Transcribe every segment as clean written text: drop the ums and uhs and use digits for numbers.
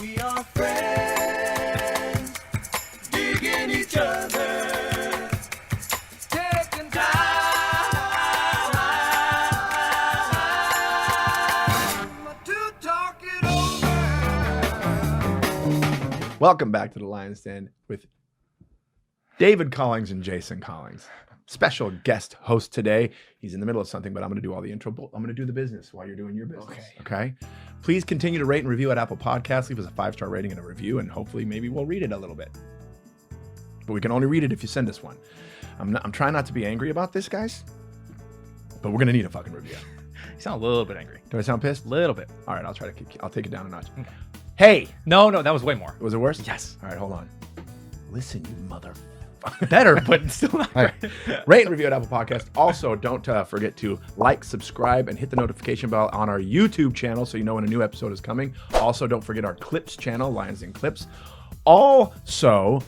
We are friends, digging each other, taking time to talk it over. Welcome back to the Lion's Den with David Collings and Jason Collings. Special guest host today. He's in the middle of something, but I'm going to do all the intro. I'm going to do the business while you're doing your business. Okay. Please continue to rate and review at Apple Podcasts. Leave us a 5-star rating and a review, and hopefully maybe we'll read it a little bit. But we can only read it if you send us one. I'm trying not to be angry about this, guys, but we're going to need a fucking review. You sound a little bit angry. Do I sound pissed? A little bit. All right, I'll take it down a notch. Okay. Hey! No, that was way more. Was it worse? Yes. All right, hold on. Listen, you motherfucker. Better, but still not Right. Rate and review at Apple Podcast. Also, don't forget to like, subscribe, and hit the notification bell on our YouTube channel so you know when a new episode is coming. Also, don't forget our Clips channel, Lions Den Clips. Also,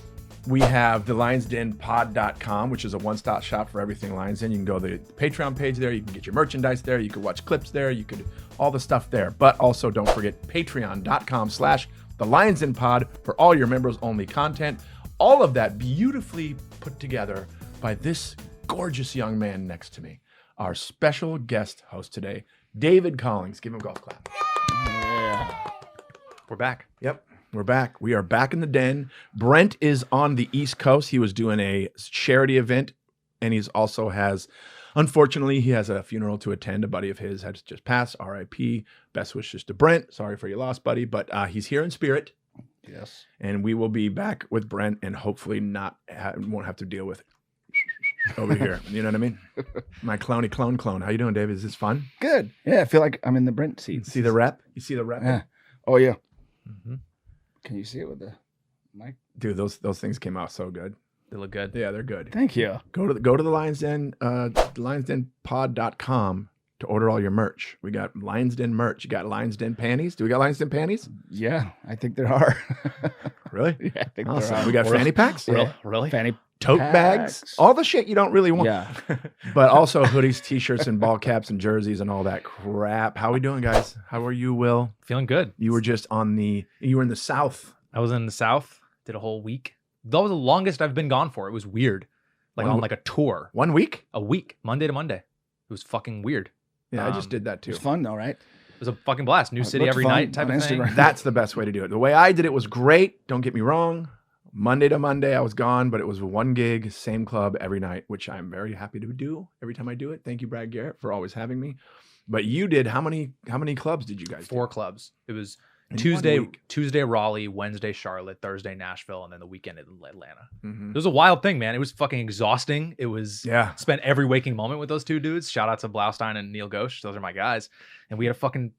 we have the lionsdenpod.com, which is a one-stop shop for everything Lions Den. You can go to the Patreon page there. You can get your merchandise there. You can watch clips there. You could all the stuff there. But also, don't forget patreon.com/the Lions Den Pod for all your members-only content. All of that beautifully put together by this gorgeous young man next to me, our special guest host today, David Collings. Give him a golf clap. Yeah. We're back. Yep, we're back. We are back in the den. Brent is on the East Coast. He was doing a charity event, and unfortunately, he has a funeral to attend. A buddy of his has just passed, R.I.P. Best wishes to Brent. Sorry for your loss, buddy, but he's here in spirit. Yes. And we will be back with Brent and hopefully won't have to deal with over here. You know what I mean? My cloney clone. How you doing, David? Is this fun? Good. Yeah, I feel like I'm in the Brent seat. See the rep? You see the rep? Yeah. Oh, yeah. Mm-hmm. Can you see it with the mic? Dude, those things came out so good. They look good. Yeah, they're good. Thank you. Go to the Lions Den, lionsdenpod.com to order all your merch. We got Lions Den merch. You got Lions Den panties? Do we got Lions Den panties? Yeah, I think there are. Really? Yeah, I think Awesome. there are. We got fanny packs? Yeah. Really? Fanny Tote packs. bags? All the shit you don't really want. Yeah. But also hoodies, t-shirts, and ball caps and jerseys and all that crap. How we doing, guys? How are you, Will? Feeling good. You were just you were in the South. I was in the South, did a whole week. That was the longest I've been gone for. It was weird. On like a tour. 1 week? A week, Monday to Monday. It was fucking weird. Yeah, I just did that too. It was fun though, right? It was a fucking blast. New city looked every fun night type on of thing. Instagram. That's the best way to do it. The way I did it was great. Don't get me wrong. Monday to Monday, I was gone, but it was one gig, same club every night, which I'm very happy to do every time I do it. Thank you, Brad Garrett, for always having me. But you did how many clubs did you guys do? 4 clubs. It was In 1 Tuesday week. Raleigh, Wednesday Charlotte, Thursday Nashville, and then the weekend in Atlanta. Mhm. It was a wild thing, man. It was fucking exhausting. It was spent every waking moment with those two dudes. Shout out to Blaustein and Neil Ghosh. Those are my guys. And we had a fucking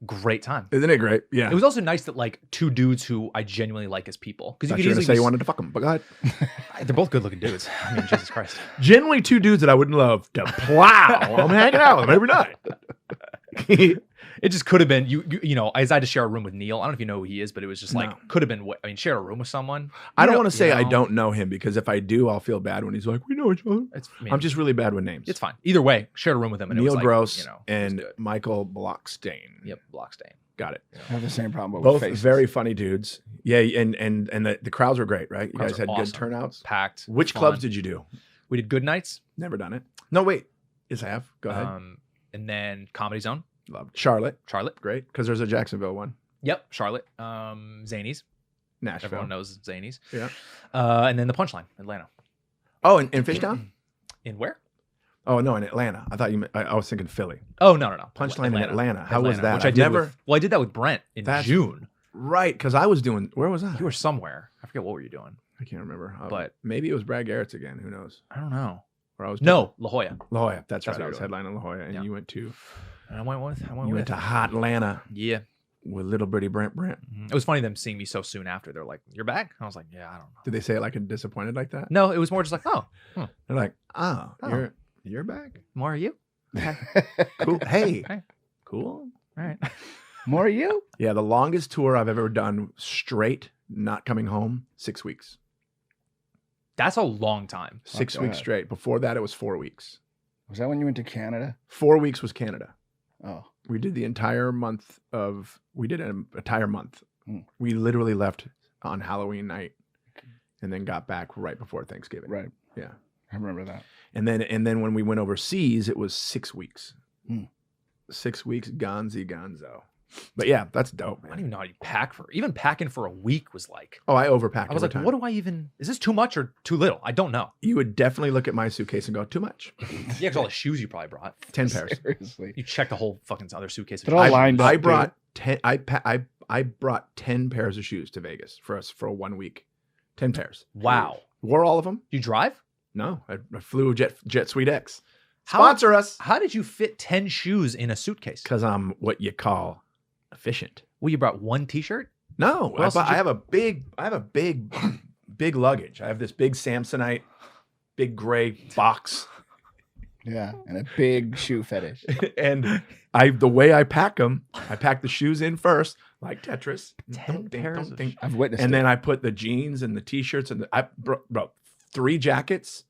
great time. Isn't it great? Yeah. It was also nice that like two dudes who I genuinely like as people. Because you could easily say you wanted to fuck them, but go ahead. They're both good looking dudes. I mean, Jesus Christ. Generally 2 dudes that I wouldn't love to plow. I'm hanging out with them every night. It just could have been you know, as I had to share a room with Neil. I don't know if you know who he is, but it was just like could have been. I mean, share a room with someone. I don't want to say I don't know him because if I do, I'll feel bad when he's like, we know each other. I'm just really bad with names. It's fine. Either way, shared a room with him. And Neil it was like, Gross and Michael Blockstein. Yep, Blockstein. Got it. I have the same problem with Both faces. very funny dudes. Yeah, and the crowds were great, right? You Crowds guys had were good awesome. turnouts. Packed. Which fun. clubs did you do? We did Good Nights. Never done it. No, wait. Yes, I have. Go ahead. And then Comedy Zone. Loved Charlotte. Charlotte. Great, because there's a Jacksonville one. Yep, Charlotte. Zanies. Nashville. Everyone knows Zanies. Yeah. And then the Punchline, Atlanta. Oh, in Fishtown? In where? Oh, no, in Atlanta. I thought I was thinking Philly. Oh, no. Punchline in Atlanta. How was that? Which I did I did that with Brent in June. Right, because I was doing, where was I? You were somewhere. I forget what were you doing. I can't remember. But maybe it was Brad Garrett's again. Who knows? I don't know. Where I was La Jolla. La Jolla. That's right. what I was headlining La Jolla, and Yeah. you went to. And I went with. You went to hot Atlanta. Yeah. With little birdie Brent. It was funny them seeing me so soon after. They're like, "You're back." I was like, "Yeah, I don't know." Did they say it like a disappointed like that? No, it was more just like, "Oh, They're like, oh. You're back. more are you?" Cool. Hey. Hey. Cool. All right. More you? Yeah, the longest tour I've ever done straight, not coming home, 6 weeks. That's a long time. 6 Fuck weeks that. straight. Before that, it was 4 weeks. Was that when you went to Canada? 4 weeks was Canada. Oh. We did the entire month of, we did an entire month We literally left on Halloween night and then got back right before Thanksgiving. Right. Yeah. I remember that. And then when we went overseas, it was 6 weeks. Hmm. 6 weeks, gonzo. But yeah, that's dope, I don't man. even know how you pack for. Even packing for a week was like. Oh, I overpacked. I was like, every time. what do I even? Is this too much or too little? I don't know. You would definitely look at my suitcase and go, too much. Yeah, because all the shoes you probably brought. 10 pairs. Seriously. You checked the whole fucking other suitcase. They're all lined up. I dude. brought 10. I brought 10 pairs of shoes to Vegas for us for a 1 week. 10 pairs. Wow. Wore all of them? You drive? No, I flew Jet Suite X. How- Sponsor us. How did you fit 10 shoes in a suitcase? Because I'm what you call efficient. Well, you brought one T-shirt. No, else did you- I have a big luggage. I have this big Samsonite, big gray box, Yeah, and a big shoe fetish. and the way I pack them, I pack the shoes in first, like Tetris. 10 pairs of shoes. I've witnessed And it. then I put the jeans and the t-shirts and I brought 3 jackets,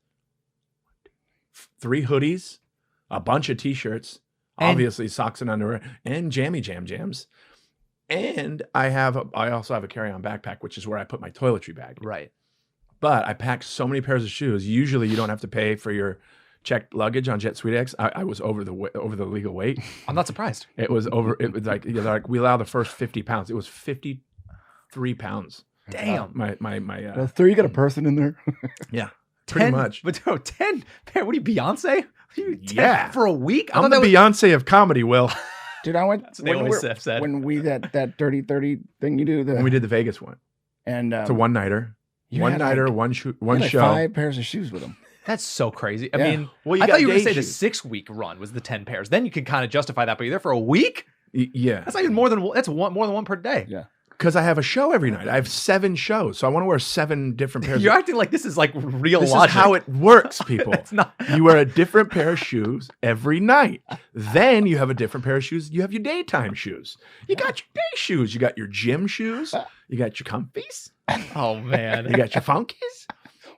3 hoodies, a bunch of t-shirts, And- obviously socks and underwear, and jammy jams. And I also have a carry-on backpack, which is where I put my toiletry bag. Right. But I packed so many pairs of shoes. Usually you don't have to pay for your checked luggage on Jet Suite X. I was over the legal weight. I'm not surprised. It was like we allow the first 50 pounds. It was 53 pounds. Damn. My Well, 3, you got a person in there. yeah, pretty 10 much. But 10. Man, what are you, Beyonce? What are you, 10 Yeah. For a week? I I'm thought the that was. Beyonce of comedy, Will. Dude, I went That's what they always said. when we that dirty 30 thing you do. When we did the Vegas one. and It's a one-nighter. you One had nighter, like- one you one had like show. 5 pairs of shoes with them. That's so crazy. I Yeah. mean, Well, you I got thought you were going day to say the shoes. 6-week run was the 10 pairs. Then you could kind of justify that, but you're there for a week? Yeah, That's not even more than more than one per day. Yeah. because I have a show every night. I have 7 shows, so I want to wear 7 different pairs. You're acting like this is like real This logic. is how it works, people. It's not. You wear a different pair of shoes every night. Then you have a different pair of shoes. You have your daytime shoes. You got your day shoes. You got your gym shoes. You got your comfies. Oh man. You got your funkies.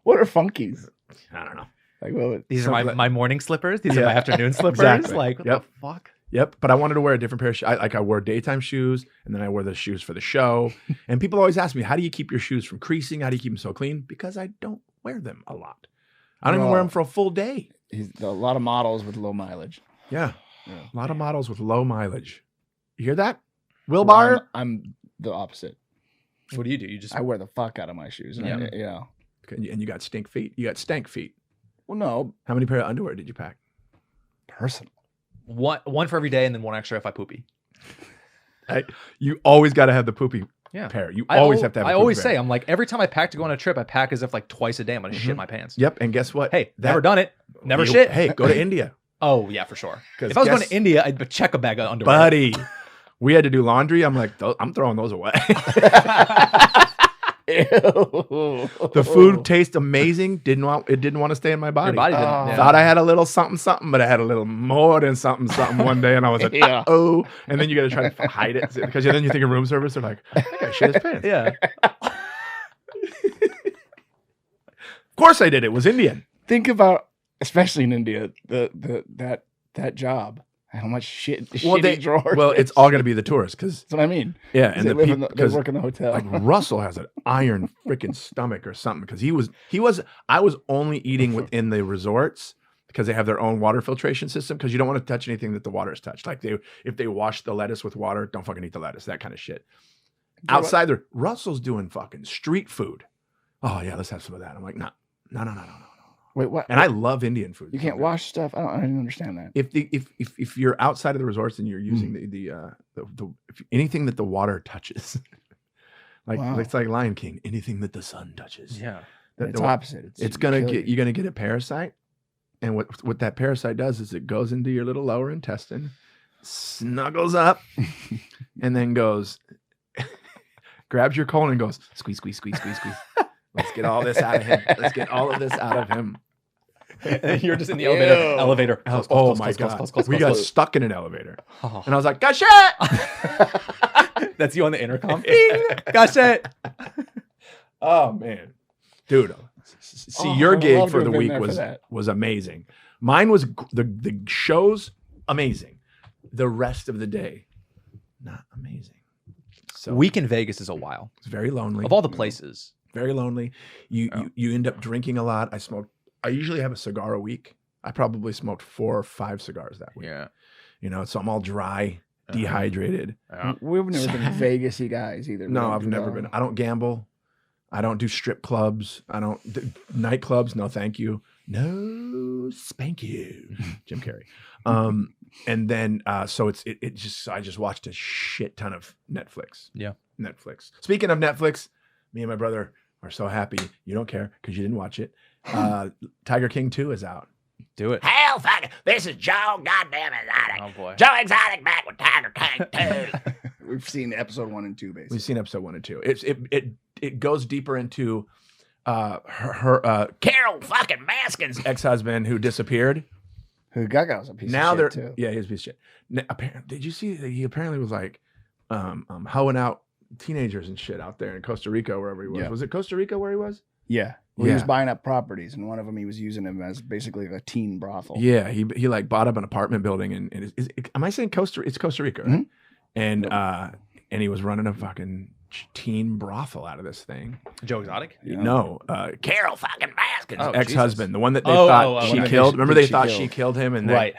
What are funkies? I don't know. Like, well, These are my morning slippers. These are Yeah. my afternoon slippers. Exactly. Like what Yep. the fuck? Yep. But I wanted to wear a different pair of shoes. I wore daytime shoes, and then I wore the shoes for the show. And people always ask me, how do you keep your shoes from creasing? How do you keep them so clean? Because I don't wear them a lot. I don't even wear them for a full day. a lot of models with low mileage. Yeah. Yeah. A lot of models with low mileage. You hear that? Will Well, Barr? I'm the opposite. What do? You just I wear the fuck out of my shoes. And Yeah. you know. And you got stink feet. You got stank feet. Well, no, How many pair of underwear did you pack? personal. one for every day and then one extra if I poopy. You always got to have the poopy Yeah. pair. You always have to have. I a poopy always pair. say, I'm like, every time I pack to go on a trip, I pack as if like twice a day I'm gonna shit my pants. Yep. And guess what? Hey, never done it. Never You- shit. Hey, go to India, Oh yeah, for sure. 'Cause If I was going guess- to India, I'd check a bag of underwear. buddy. We had to do laundry. I'm like, I'm throwing those away. The food tastes amazing. Didn't want to stay in my body. Your body didn't. Oh. yeah. Thought I had a little something, but I had a little more than something one day, and I was like, Yeah. oh. And then you got to try to hide it because then you think of room service. They're like, that guy shit his pants. Yeah. Of course I did. It was Indian. Think about, especially in India, that job. How much shit, shitty drawers. Well, it's all going to be the tourists because That's what I mean. yeah, They and live the in people the, they work in the hotel. like Russell has an iron freaking stomach or something because he was I was only eating within the resorts because they have their own water filtration system because you don't want to touch anything that the water is touched. Like if they wash the lettuce with water, don't fucking eat the lettuce, that kind of shit. Outside there, Russell's doing fucking street food. Oh yeah, let's have some of that. I'm like, no. Wait, what? And I love Indian food. You can't wash stuff. I don't understand that. If you're outside of the resorts and you're using if anything that the water touches, like Wow. it's like Lion King, anything that the sun touches, Yeah. It's opposite. it's gonna kill get you. you're gonna get a parasite, and what that parasite does is it goes into your little lower intestine, snuggles up, and then goes, grabs your colon and goes squeeze. Let's get all this out of him. Let's get all of this out of him. And you're just in the Ew. elevator. Close, Oh close, my close, god, close, close, we close, got close. stuck in an elevator, Oh. and I was like, "Got shit!" That's you on the intercom. Bing! Got it. Oh man, dude. See, Oh, your I'd gig love for to the have been week there for was that. amazing. Mine was the shows amazing. The rest of the day, not amazing. So Week in Vegas is a while. it's very lonely. Of all the places. Very lonely. You end up drinking a lot. I usually have a cigar a week. I probably smoked 4 or 5 cigars that week. Yeah. You know, so I'm all dry, dehydrated. We've never been Vegas-y guys either. No, I've never been. I don't gamble. I don't do strip clubs. I don't do nightclubs. No, thank you. No, spank you, Jim Carrey. And then so I just watched a shit ton of Netflix. Yeah. Netflix. Speaking of Netflix, me and my brother are so happy. You don't care because you didn't watch it. Tiger King 2 is out. Do it. Hell, fuck it. This is Joe Goddamn Exotic. Oh boy. Joe Exotic back with Tiger King 2. We've seen episode 1 and 2 basically. We've seen episode 1 and 2. It goes deeper into her Carol fucking Baskin's ex-husband who disappeared. Who Gaga was a piece Now of they're shit too. yeah, he was a piece of shit. Did you see that he apparently was like hoeing out teenagers and shit out there in Costa Rica, wherever he was. Yeah. Was it Costa Rica where he was? Yeah. Well, he was Yeah. buying up properties, and one of them he was using them as basically a teen brothel. Yeah, he like bought up an apartment building and am I saying it's Costa Rica, right? Mhm. And he was running a fucking teen brothel out of this thing. Joe Exotic? Yeah. No, Carol fucking Baskin's. Oh, ex-husband, the one that they Oh, thought oh, she okay. killed. Remember they Think she thought killed. she killed him, and then, Right.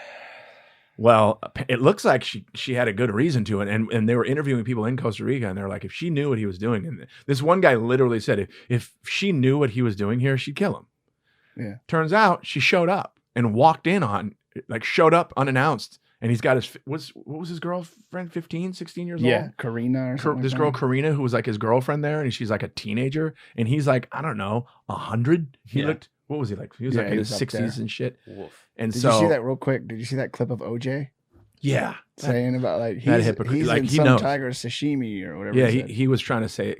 well, it looks like she had a good reason to it, and they were interviewing people in Costa Rica, and they're like, if she knew what he was doing, and this one guy literally said, if she knew what he was doing here, she'd kill him. Yeah. Turns out she showed up and showed up unannounced, and he's got what was his girlfriend, 15, 16 years Yeah, old? Karina or something. This like girl that. Karina, who was like his girlfriend there, and she's like a teenager, and he's like, I don't know, 100. He Yeah. looked. What was he like? He was Yeah, like he in was his up 60s there. and shit. Woof. And Did so you see that real quick? Did you see that clip of OJ yeah, saying about like that he's hypocrite- he's like, in he some knows. tiger sashimi or whatever? yeah, he said. he was trying to say.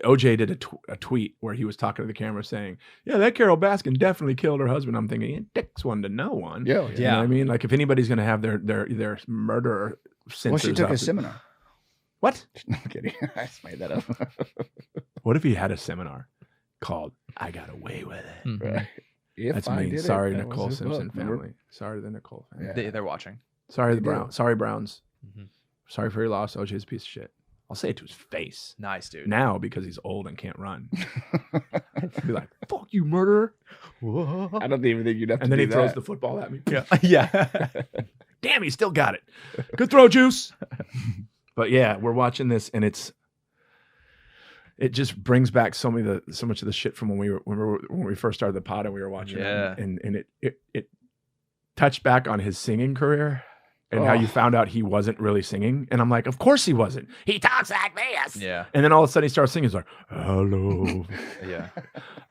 OJ did a tweet where he was talking to the camera saying, "Yeah, that Carol Baskin definitely killed her husband." I'm thinking, it dicks one to no one. Yeah, You know what I mean? Like if anybody's gonna have their murder censors Well, she took up a to- seminar. What? No, I'm kidding. I just made that up. What if he had a seminar called "I Got Away with It"? Mhm. Right. If That's I mean. did it, Sorry, that was Nicole his Simpson book. Remember? family. Sorry to the Nicole family. Yeah. They're watching. Sorry the They do. Browns. Sorry Browns. Mhm. Sorry for your loss. OJ's a piece of shit. I'll say it to his face Nice, dude. now because he's old and can't run. Be like, "Fuck you, murderer!" I don't even think you'd have to And then do he throws that. the football at me. Yeah. Yeah. Damn, he still got it. Good throw, Juice. But yeah, we're watching this, and it just brings back so much of the shit from when we first started the pod and we were watching Yeah. it, and it touched back on his singing career and how Oh. you found out he wasn't really singing, and I'm like, of course he wasn't. He talks like this. Yeah. And then all of a sudden he starts singing. He's like, Yeah.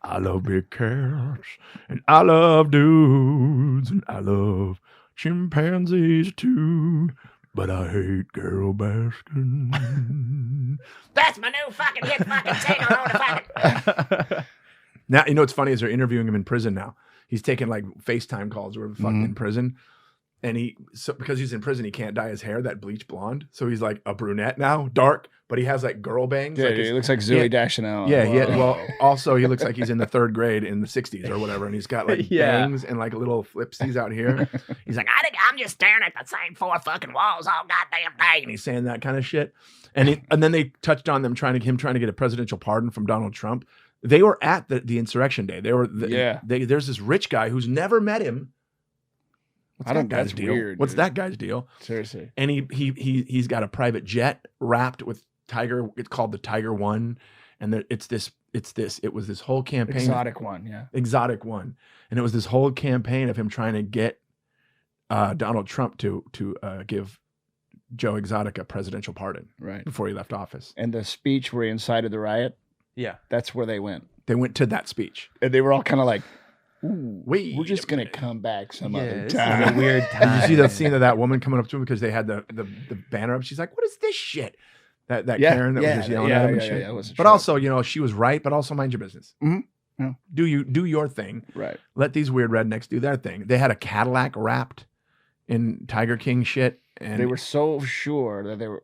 I love big cats, and I love dudes, and I love chimpanzees too, but I hate Carol Baskin. That's my new fucking hit fucking single on the fucking. Now, you know what's funny is they're interviewing him in prison now. He's taking like FaceTime calls or whatever the fuck in prison. And because he's in prison, he can't dye his hair that bleach blonde. So he's like a brunette now, dark, but he has like girl bangs. Yeah, like he his- looks like Zooey Deschanel. Yeah, Whoa. well, also he looks like he's in the 3rd grade in the 60s or whatever, and he's got like Yeah. bangs and like little flipsies out here. He's like, I'm just staring at the same 4 fucking walls all goddamn day. And he's saying that kind of shit. And then they touched on him trying to get a presidential pardon from Donald Trump. They were at the insurrection day. There's this rich guy who's never met him. What's I that don't- guy's that's deal? weird, What's dude. that guy's deal? Seriously. And he's got a private jet wrapped with Tiger. It's called the Tiger One, and it was this whole campaign. Exotic one, yeah. Exotic One, and it was this whole campaign of him trying to get Donald Trump to give Joe Exotic a presidential pardon Right. before he left office. And the speech where he incited the riot, Yeah. that's where they went. They went to that speech. And they were all kind of like, ooh, Wait we're just a going to minute. come back some Yeah, other this is time. a weird Did time. you see that scene of that woman coming up to him because they had the banner up? She's like, "What is this shit?" That Yeah, Karen that yeah, was just yelling yeah, at him and yeah, shit. yeah, it was a But trope. also, she was right. But also, mind your business. Mhm. Yeah. Do your thing. Right. Let these weird rednecks do their thing. They had a Cadillac wrapped in Tiger King shit, and They were so sure that they were,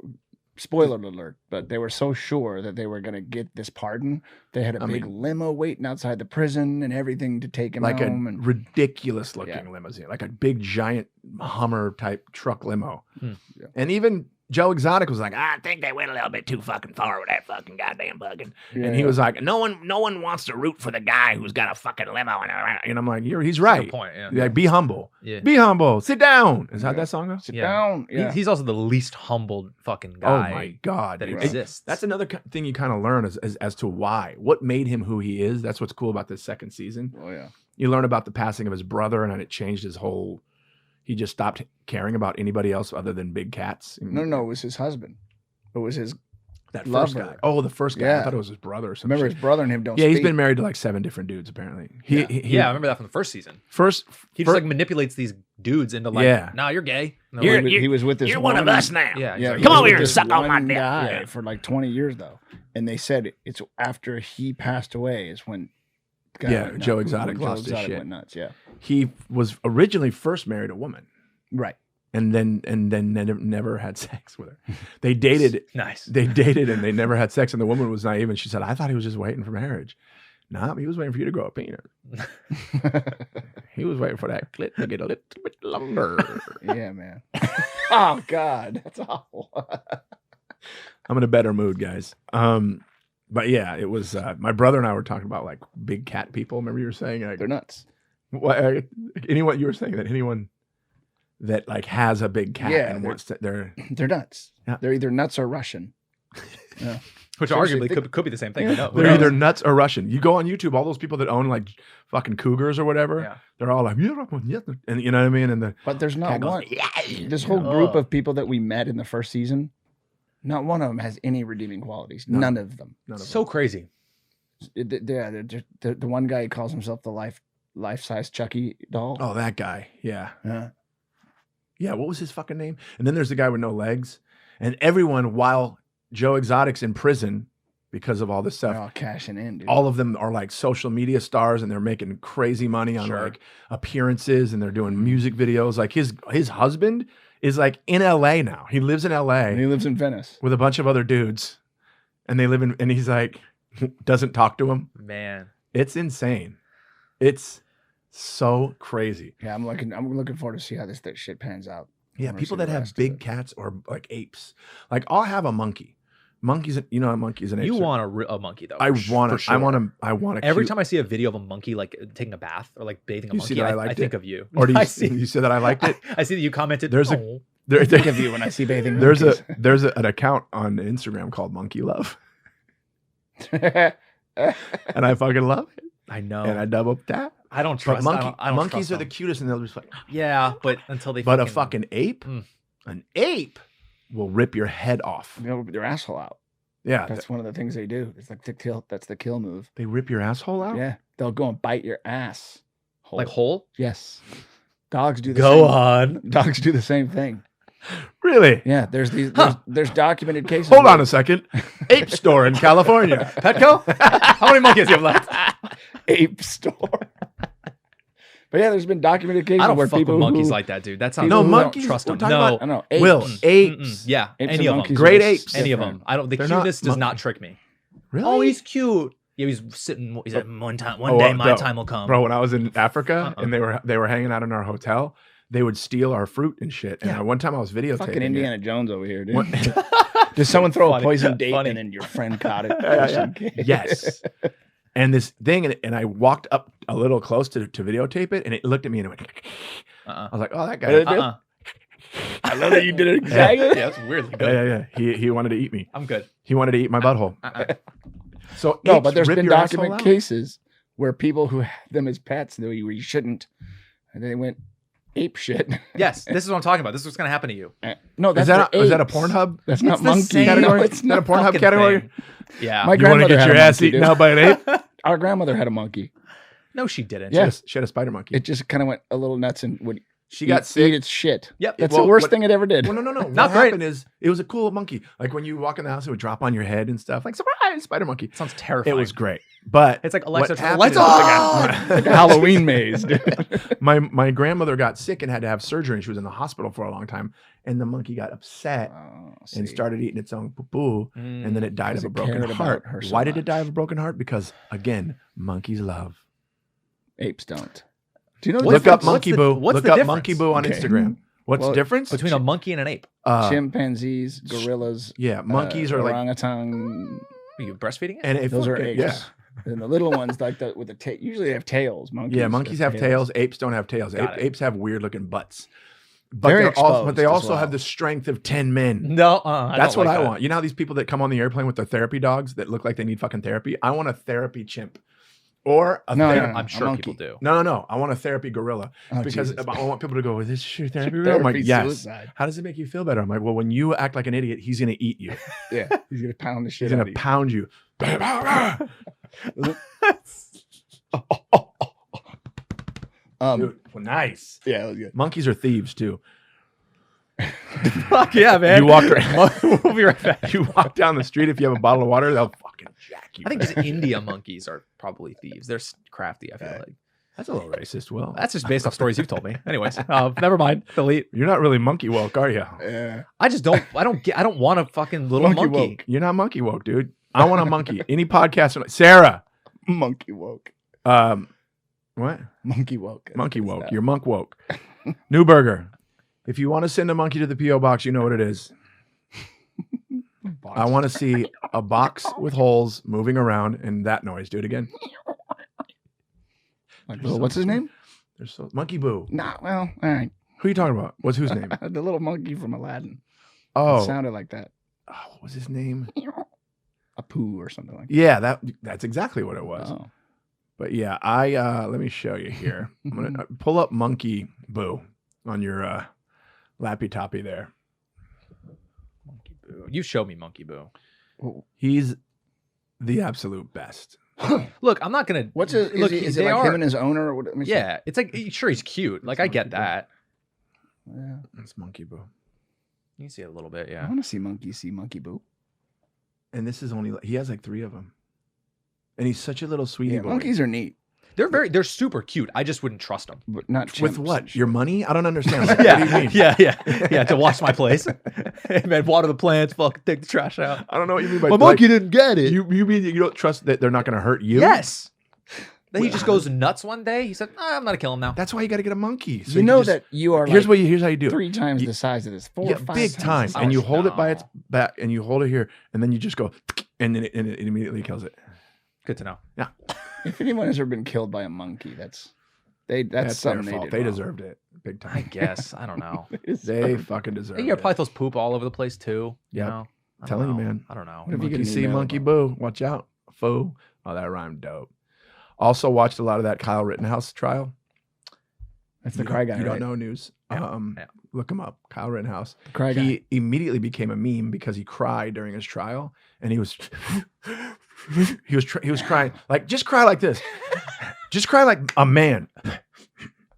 spoiler alert, but they were so sure that they were going to get this pardon. They had a I big mean- limo waiting outside the prison and everything to take him like a home. And ridiculous looking Yeah. limousine, like a big giant Hummer type truck limo. Hmm. Yeah. And even Joe Exotic was like, I think they went a little bit too fucking far with that fucking goddamn bugging. and he was like, No one wants to root for the guy who's got a fucking limo and I'm like, he's right. Good point. Yeah. Like, be humble. Yeah. Be humble. Sit down. Is that how that song goes? Sit down. Yeah. He's also the least humbled fucking Oh guy my God. that dude. exists. That's another thing you kind of learn as to why. What made him who he is. That's what's cool about this second season. Oh yeah. You learn about the passing of his brother and it changed his whole. He just stopped caring about anybody else other than big cats. No, it was his husband. It was his that lover. first guy. Oh, the first guy. I Yeah. thought it was his brother or something. Remember his brother and him don't Yeah, he's speak. been married to like 7 different dudes apparently. He, I remember that from the first season. First, He just like manipulates these dudes into like, Yeah. nah, you're gay. And they're You're- like, he was with this You're one of us now. yeah, Yeah, exactly. he Come was over with here and this suck on my one dick. guy Yeah. for like 20 years though. And they said it's after he passed away is when the guy Yeah, went nuts. Joe When Exotic Joe lost his Exotic shit. went nuts, yeah. he was originally first married a woman Right. and then never had sex with her. They dated. Nice. They dated and they never had sex. And the woman was naive and she said, I thought he was just waiting for marriage. Nah, he was waiting for you to grow a penis. He was waiting for that clit to get a little bit longer. Yeah, man. Oh God, that's awful. I'm in a better mood, guys. But yeah, it was my brother and I were talking about like big cat people. Remember you were saying like, They're nuts. anyone you were saying that anyone that like has a big cat Yeah, and they're- wants to they're nuts. Yeah. They're either nuts or Russian. Yeah. Which Seriously, arguably think- could be the same thing. Who knows? they're either nuts or Russian. You go on YouTube, all those people that own like fucking cougars or whatever, Yeah. they're all like, and you know what I mean? And the But there's not cat goes, one. This whole group of people that we met in the first season, not one of them has any redeeming qualities. No. None of them. none of So crazy. The one guy calls himself the life-size Chucky doll. them. Oh, that guy. Yeah. Yeah. Yeah. What was his fucking name? And then there's the guy with no legs. And everyone, while Joe Exotic's in prison because of all this stuff, They're all cashing in, dude. all of them are like social media stars and they're making crazy money on Sure. like appearances and they're doing music videos. Like his husband is like in LA now. He lives in LA And he lives in Venice. with a bunch of other dudes. And they live in, and he's like, doesn't talk to him. Man. It's insane. It's so crazy. Yeah, I'm looking forward to see how that shit pans out. Yeah, wanna people see that the have rest of big it. cats or like apes. Like I'll have a monkey. Monkeys, you know, monkeys and apes. You are- want a monkey though. I for want to. sure. I want to. Every time I see a video of a monkey like taking a bath or like bathing a You see monkey, that I I liked think it? of you. Or do you, I see, you said that I liked it? I see that you commented. There's a- "Oh." There, I think of you when I see bathing there's monkeys. an account on Instagram called Monkey Love, and I fucking love it. I know. And I double tap. I don't But trust. I don't monkeys trust are the them. cutest, and they'll just like. Yeah, but until they. But a fucking ape, Mm. an ape will rip your head off. They'll rip their asshole out. Yeah, That's one of the things they do. It's like the kill. That's the kill move. they rip your asshole out. Yeah, they'll go and bite your ass. Hole. like whole. Yes, dogs do the Go same. on. Dogs do the same thing. Really? Yeah, there's these. There's documented cases. Hold where- on a second. Ape store in California. Petco. How many monkeys do you have left? ape store. But yeah, there's been documented cases I don't where fuck people with monkeys who, like that, dude. That sounds. people No, who monkeys. Don't trust we're them. talking No. about- I don't know. Apes. Will, apes. Mm-mm. Yeah, Apes any and of monkeys them. are Great s- apes. Any of different. them. I don't. The They're not cuteness does not trick me. Really? Oh, he's cute. Yeah, he's sitting. He said, "One time, one Oh, day, my no. time will come." Bro, when I was in Africa Uh-uh. and they were hanging out in our hotel, they would steal our fruit and shit. And Yeah. one time I was videotaping Fucking it. Indiana Jones over here, dude. What- Did someone throw Funny. a poison date Funny. in and your friend caught it? Yeah. Yes. And this thing, and I walked up a little close to videotape it, and it looked at me and it went. I was like, "Oh, that guy." Uh-uh. I love that you did it exactly. Yeah, that's weirdly Yeah, good. yeah, yeah. He wanted to eat me. I'm good. He wanted to eat my butthole. So No, apes but there's rip been your asshole documented out? cases where people who have them as pets where you shouldn't, and they went ape shit. Yes, this is what I'm talking about. This is what's gonna happen to you. No, Is that's that for is that a apes. Pornhub? That's not It's the monkey same category? No, it's Is that a not. Pornhub Fucking category? thing. Yeah. My You want to grandmother get had your a ass monkey, eaten dude. out by an ape? Our grandmother had a monkey. No, she didn't. Yeah. She had a spider monkey. It just kind of went a little nuts and would She got eat sick. its shit. Yep. That's Well, the worst what- thing it ever did. Well, no. Not What great. happened is it was a cool monkey. Like when you walk in the house, it would drop on your head and stuff. Like surprise, spider monkey. Sounds terrifying. It was great, but It's like Alexa. what happened Lights is- on! Like a Halloween maze, dude. my grandmother got sick and had to have surgery, and she was in the hospital for a long time. And the monkey got upset and started eating its own poo-poo, and then it died of Because a it broken cared about heart. her so Why did it much. die of a broken heart? Because again, monkeys love. Apes don't. Do you know the Look up difference? Monkey the- Boo. what's Look the up difference? Monkey Boo on Okay. Instagram. What's the difference between a monkey and an ape? Chimpanzees, gorillas. Yeah, monkeys are like orangutan. Are you breastfeeding it? and Those are apes. Yeah. And the little ones like the with the tail. Usually they have tails. Monkeys. Yeah, monkeys have tails. Apes don't have tails. Apes have weird looking butts. But Very but they exposed also as well. have the strength of 10 men. No, That's what I want. You know how these people that come on the airplane with their therapy dogs that look like they need fucking therapy? I want a therapy chimp. Or a I'm sure monkey. people do. No. I want a therapy gorilla. Oh, because Jesus. I want people to go, is this your therapy? I'm Therapy like, yes. suicide. How does it make you feel better? I'm like, well, when you act like an idiot, he's going to eat you. Yeah, he's gonna pound the shit He's out going of to you. pound you. Dude, well, nice. Yeah, that was good. Monkeys are thieves too. Fuck yeah, man. You walk around, We'll be right back. you walk down the street. If you have a bottle of water, they'll fucking jack you. I think just India monkeys are probably thieves. They're crafty, I feel like. that's a little racist. Will, That's just based off stories you've told me. Anyways, never mind. Delete. you're not really monkey woke, are you? Yeah. I don't want a fucking little Monkey monkey. woke. You're not monkey woke, dude. I want a monkey. Any podcast, Sarah. Monkey woke. What? Monkey woke. Monkey woke. You're monk woke. Newburger. If you want to send a monkey to the P.O. box, you know what it is. I want to see a box with holes moving around and that noise. Do it again. Like, what's his name? There's so Monkey Boo. Nah, well, all right. Who are you talking about? What's whose name? The little monkey from Aladdin. Oh, It sounded like that. what was his name? A poo or something like that. Yeah, that's exactly what it was. Oh. But yeah, let me show you here. I'm gonna pull up Monkey Boo on your lappy toppy there. Monkey Boo. You showed me Monkey Boo. He's the absolute best. Look, I'm not gonna. What's his? Look, Is it they like are. him and his owner? Or what, let me see. Yeah, it's like sure he's cute. Like I get that. Yeah. That's Monkey Boo. You can see it a little bit. I Yeah. want to see Monkey Boo. And this is only he has like 3 of them. And he's such a little sweetie Yeah, boy. monkeys are neat, They're super cute. I just wouldn't trust them. but not With chimps. what? Your money? I don't understand. What do you mean? yeah. To wash my place. Hey man, water the plants. Fucking take the trash out. I don't know what you mean by My like, monkey didn't get it. You mean you don't trust that they're not going to hurt you? Yes. Then he just goes nuts one day. He said, I'm gonna kill him now. That's why you got to get a monkey. So You know just- that you are Here's like here's how you do it. 3 times You- the size of this. 4 Yeah, or 5 big times time. the size. And you hold it by No. its back, and you hold it here, and then you just go, and then it immediately kills it. Good to know. Yeah, If anyone has ever been killed by a monkey, that's that's their something fault. did They wrong. deserved it big I time. guess. I don't know. They fucking deserve You got it. probably those poop all over the place too. You Yep. know? I don't Telling you, know. man. I don't know. What if you get Monkey an see, email monkey about boo. Watch out, fool. Oh, that rhymed dope. Also watched a lot of that Kyle Rittenhouse trial. That's the You cry guy. You right? don't know news. Yeah. Look him up, Kyle Rittenhouse. The cry guy. He immediately became a meme because he cried during his trial, and he was he was crying like just cry like this, just cry like a man.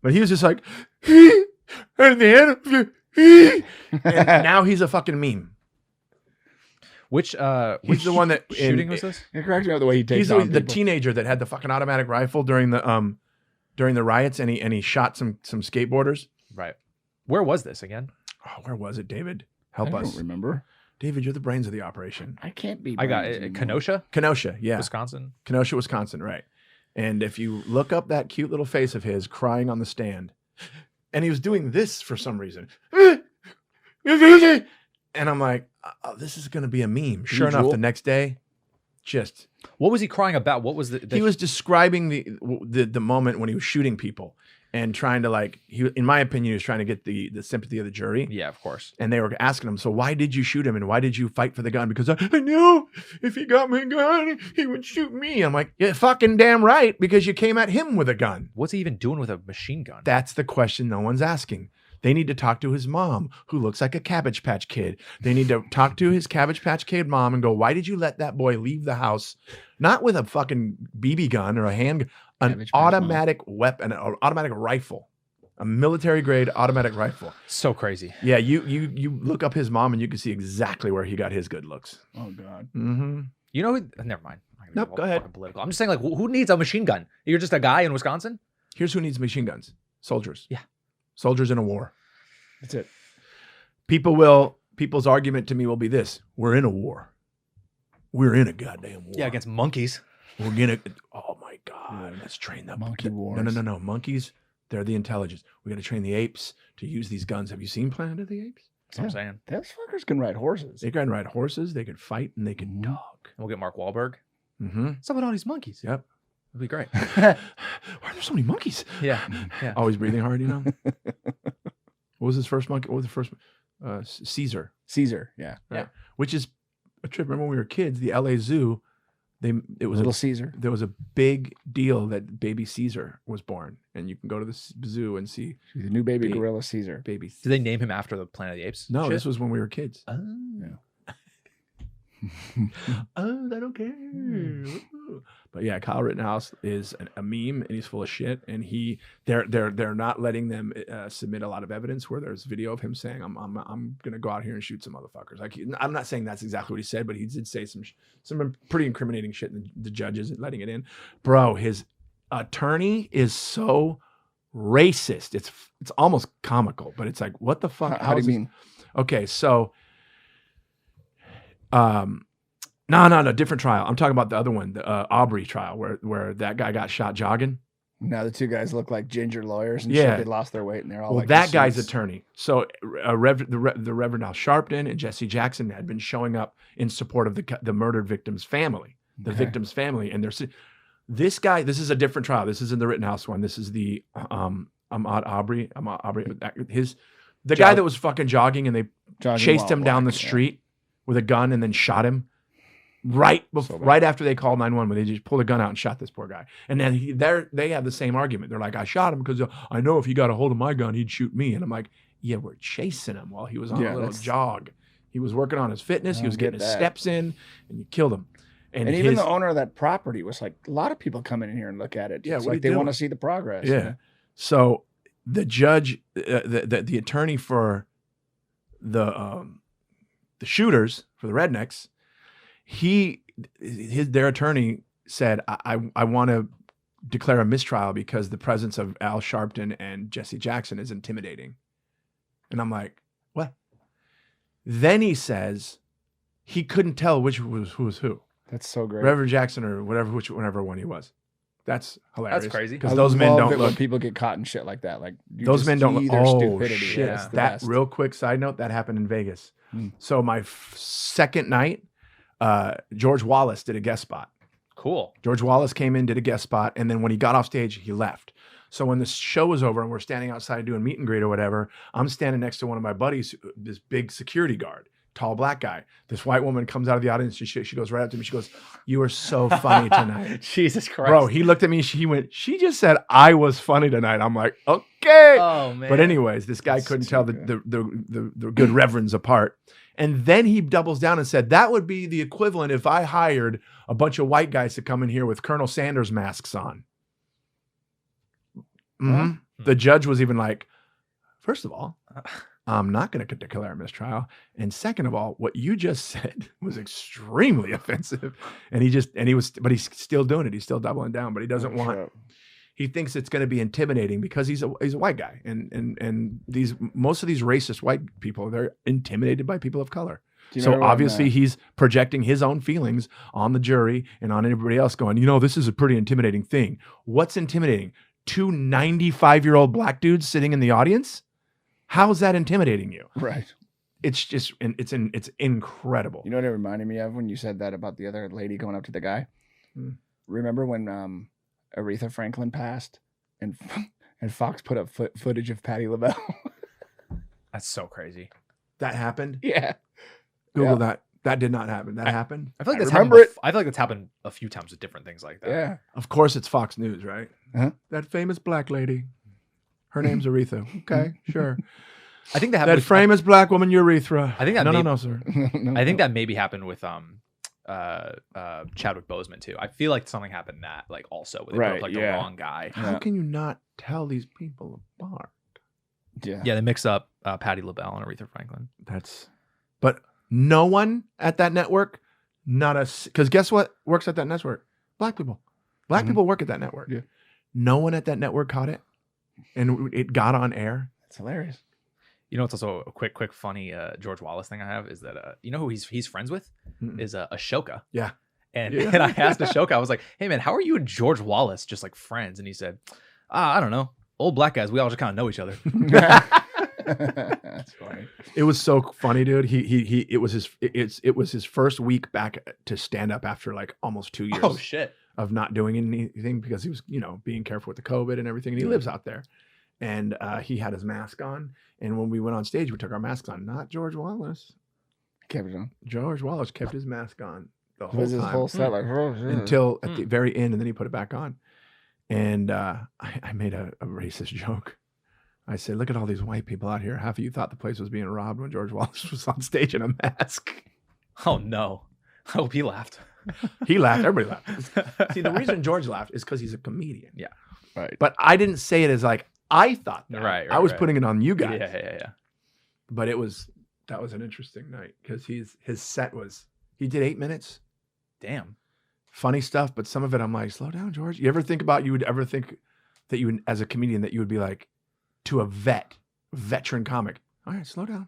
But he was just like, and the end, and now he's a fucking meme. Which He's the one that shooting was this? It cracks me up the way he takes He's on the people. teenager that had the fucking automatic rifle during the riots, and he shot some skateboarders. Right. Where was this again? Oh, where was it, David? I Help don't us, remember. David. You're the brains of the operation. I can't be. I got brains it. anymore. Kenosha, Kenosha, yeah, Wisconsin. Kenosha, Wisconsin, right. And if you look up that cute little face of his crying on the stand, and he was doing this for some reason, and I'm like, oh, this is going to be a meme. Sure enough, drool? the next day, just What was he crying about? What was the he was describing the moment when he was shooting people and trying to like in my opinion, he was trying to get the sympathy of the jury. Yeah, of course. And they were asking him, so why did you shoot him and why did you fight for the gun? Because I knew if he got me a gun, he would shoot me. I'm like, yeah, fucking damn right, because you came at him with a gun. What's he even doing with a machine gun? That's the question no one's asking. They need to talk to his mom, who looks like a Cabbage Patch Kid. They need to talk to his Cabbage Patch Kid mom and go, why did you let that boy leave the house, not with a fucking BB gun or a handgun, an Cabbage Patch automatic weapon, an automatic rifle, a military grade automatic rifle. So crazy. Yeah, you look up his mom and you can see exactly where he got his good looks. Oh God. Mm-hmm. You know, never mind. I'm not gonna Nope, get go ahead. fucking political. I'm just saying, like, who needs a machine gun? You're just a guy in Wisconsin. Here's who needs machine guns: soldiers. Yeah. Soldiers in a war. That's it. People's argument to me will be this: we're in a war. We're in a goddamn war. Yeah, against monkeys. We're gonna. Oh my God! Let's train that Monkey wars. No. Monkeys They're the intelligence. We got to train the apes to use these guns. Have you seen Planet of the Apes? That's what I'm saying. Those fuckers can ride horses. They can ride horses. They can fight, and they can dog. And we'll get Mark Wahlberg. Mm-hmm. What's up with all these monkeys? Yep. It'll be great. Why are there so many monkeys? Yeah. Yeah. Always breathing hard, you know. What was his first monkey? What was the first? Caesar. Caesar, yeah. Right? Which is a trip. Remember when we were kids, the LA Zoo, it was Little Caesar. There was a big deal that baby Caesar was born, and you can go to the zoo and see The new baby gorilla Caesar. baby. Did they name him after the Planet of the Apes? No, shit? this was when we were kids. Oh. Oh, I don't care. But yeah, Kyle Rittenhouse is a meme, and he's full of shit. And they're not letting them submit a lot of evidence where there's video of him saying, "I'm gonna go out here and shoot some motherfuckers." Like, I'm not saying that's exactly what he said, but he did say some pretty incriminating shit. And the judge isn't letting it in. Bro, his attorney is so racist. It's almost comical, but it's like, what the fuck? How do you mean? Okay, so. No, different trial. I'm talking about the other one, the Aubrey trial, where that guy got shot jogging. Now the two guys look like ginger lawyers and Yeah. shit. They lost their weight and they're all Well, like that guy's suits. attorney. So the Reverend Al Sharpton and Jesse Jackson had been showing up in support of the murdered victim's family, victim's family, and this guy. This is a different trial. This isn't the Rittenhouse one. This is the Ahmaud Aubrey. The guy that was fucking jogging and they chased him down the street with a gun and then shot him right after they called 911, when they just pulled a gun out and shot this poor guy. And then they have the same argument. They're like, I shot him because I know if he got a hold of my gun, he'd shoot me. And I'm like, yeah, we're chasing him while he was on a little jog. He was working on his fitness. He was getting his steps in, and you killed him. And even the owner of that property was like, a lot of people come in here and look at it. Yeah, It's what are like you they want doing? to see the progress. Yeah. So the judge, the attorney for the shooters, for the rednecks, their attorney said, I want to declare a mistrial because the presence of Al Sharpton and Jesse Jackson is intimidating. And I'm like, what? Then he says he couldn't tell who was who. That's so great. Reverend Jackson or whatever one he was. That's hilarious. That's crazy. Because those men don't when look. people get caught in shit like that. Like Those men don't look. their Oh stupidity. shit! It's the That best. real quick side note, that happened in Vegas. Hmm. So my second night, George Wallace did a guest spot. Cool. George Wallace came in, did a guest spot, and then when he got off stage, he left. So when the show was over and we're standing outside doing meet and greet or whatever, I'm standing next to one of my buddies, this big security guard, tall black guy. This white woman comes out of the audience. She goes right up to me. She goes, "You were so funny tonight." Jesus Christ. Bro, he looked at me. He went, "She just said I was funny tonight." I'm like, okay. Oh man. But anyways, this guy couldn't tell the good reverends apart. And then he doubles down and said, that would be the equivalent if I hired a bunch of white guys to come in here with Colonel Sanders masks on. Mm-hmm. The judge was even like, first of all, I'm not going to declare a mistrial. And second of all, what you just said was extremely offensive. And but he's still doing it. He's still doubling down, but he doesn't want. He thinks it's going to be intimidating because he's a white guy, and most of these racist white people, they're intimidated by people of color. So obviously he's projecting his own feelings on the jury and on everybody else, going, this is a pretty intimidating thing. What's intimidating? 2 95-year-old black dudes sitting in the audience? How is that intimidating you? Right. It's just, it's incredible. You know what it reminded me of when you said that about the other lady going up to the guy? Remember when Aretha Franklin passed and Fox put up footage of Patti LaBelle? That's so crazy. That happened? Yeah. Google that. That did not happen. That happened? I feel like that's remember happened. I feel like that's happened a few times with different things like that. Yeah. Of course it's Fox News, right? Uh-huh. That famous black lady. Her name's Aretha. Okay, sure. I think that happened That famous black woman, Urethra. I think that no, sir. I think that maybe happened with Chadwick Boseman too. I feel like something happened that like also with Right, the yeah. wrong guy. How can you not tell these people apart? Yeah. Yeah, they mix up Patti LaBelle and Aretha Franklin. But no one at that network, because guess what works at that network? Black people. Black people work at that network. Yeah. No one at that network caught it, and it got on air. It's hilarious. You know, it's also a quick funny George Wallace thing I have is that you know who he's friends with is Ashoka. Yeah. And I asked Ashoka, I was like, "Hey man, how are you and George Wallace just like friends?" And he said, "I don't know. old black guys, we all just kind of know each other. That's funny. It was so funny, dude. It was his first week back to stand up after like almost 2 years. Oh shit. Of not doing anything because he was, being careful with the COVID and everything. And he lives out there. And he had his mask on. And when we went on stage, we took our masks on. Not George Wallace. Kept it on. George Wallace kept his mask on the whole Was his time. whole set like Until at the very end, and then he put it back on. And I made a racist joke. I said, look at all these white people out here. Half of you thought the place was being robbed when George Wallace was on stage in a mask. Oh no. I hope he laughed. He laughed. Everybody laughed. See, the reason George laughed is because he's a comedian. Yeah. Right. But I didn't say it as like, I thought that. Right, I was right. putting it on you guys. Yeah. But that was an interesting night because his set was, he did 8 minutes. Damn. Funny stuff, but some of it I'm like, slow down, George. You would ever think that you would, as a comedian, that you would be like, to a veteran comic, all right, slow down.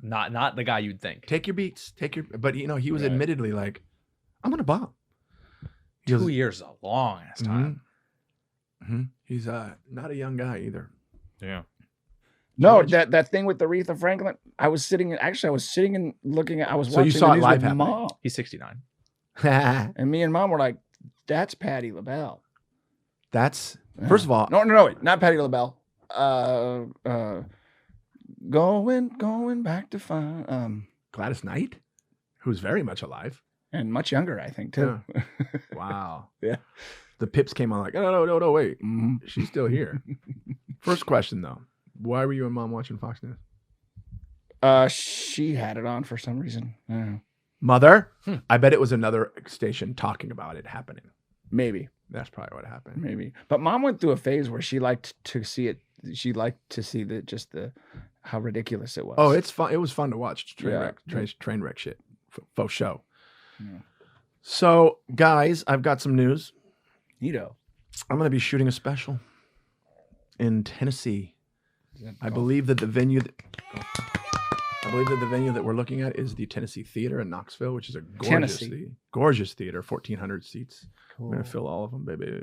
Not the guy you'd think. Take your beats. But he was admittedly like, I'm gonna bomb. 2 years is a long ass time. Mm-hmm. He's not a young guy either. Yeah. No, George? that thing with Aretha Franklin. I was sitting and looking at. I was So watching. you saw the it news live with happening? Mom, He's 69. and me and Mom were like, "That's Patti LaBelle." That's first of all, No, not Patti LaBelle. Going back to find Gladys Knight, who's very much alive. and much younger, I think too. Wow. Yeah. The Pips came on like, no, wait, Mhm. she's still here. First question though, why were you and Mom watching Fox News? She had it on for some reason. I don't know. Mother, I bet it was another station talking about it happening. Maybe. That's probably what happened. Maybe. But Mom went through a phase where she liked to see it. She liked to see how ridiculous it was. Oh, it's fun. It was fun to watch. Train Yeah. wreck, train wreck shit. Faux show. Yeah. So, guys, I've got some news. neato. I'm going to be shooting a special in Tennessee. Is I believe that the venue that we're looking at is the Tennessee Theater in Knoxville, which is a gorgeous theater, 1,400 seats. Cool. I'm going to fill all of them, baby.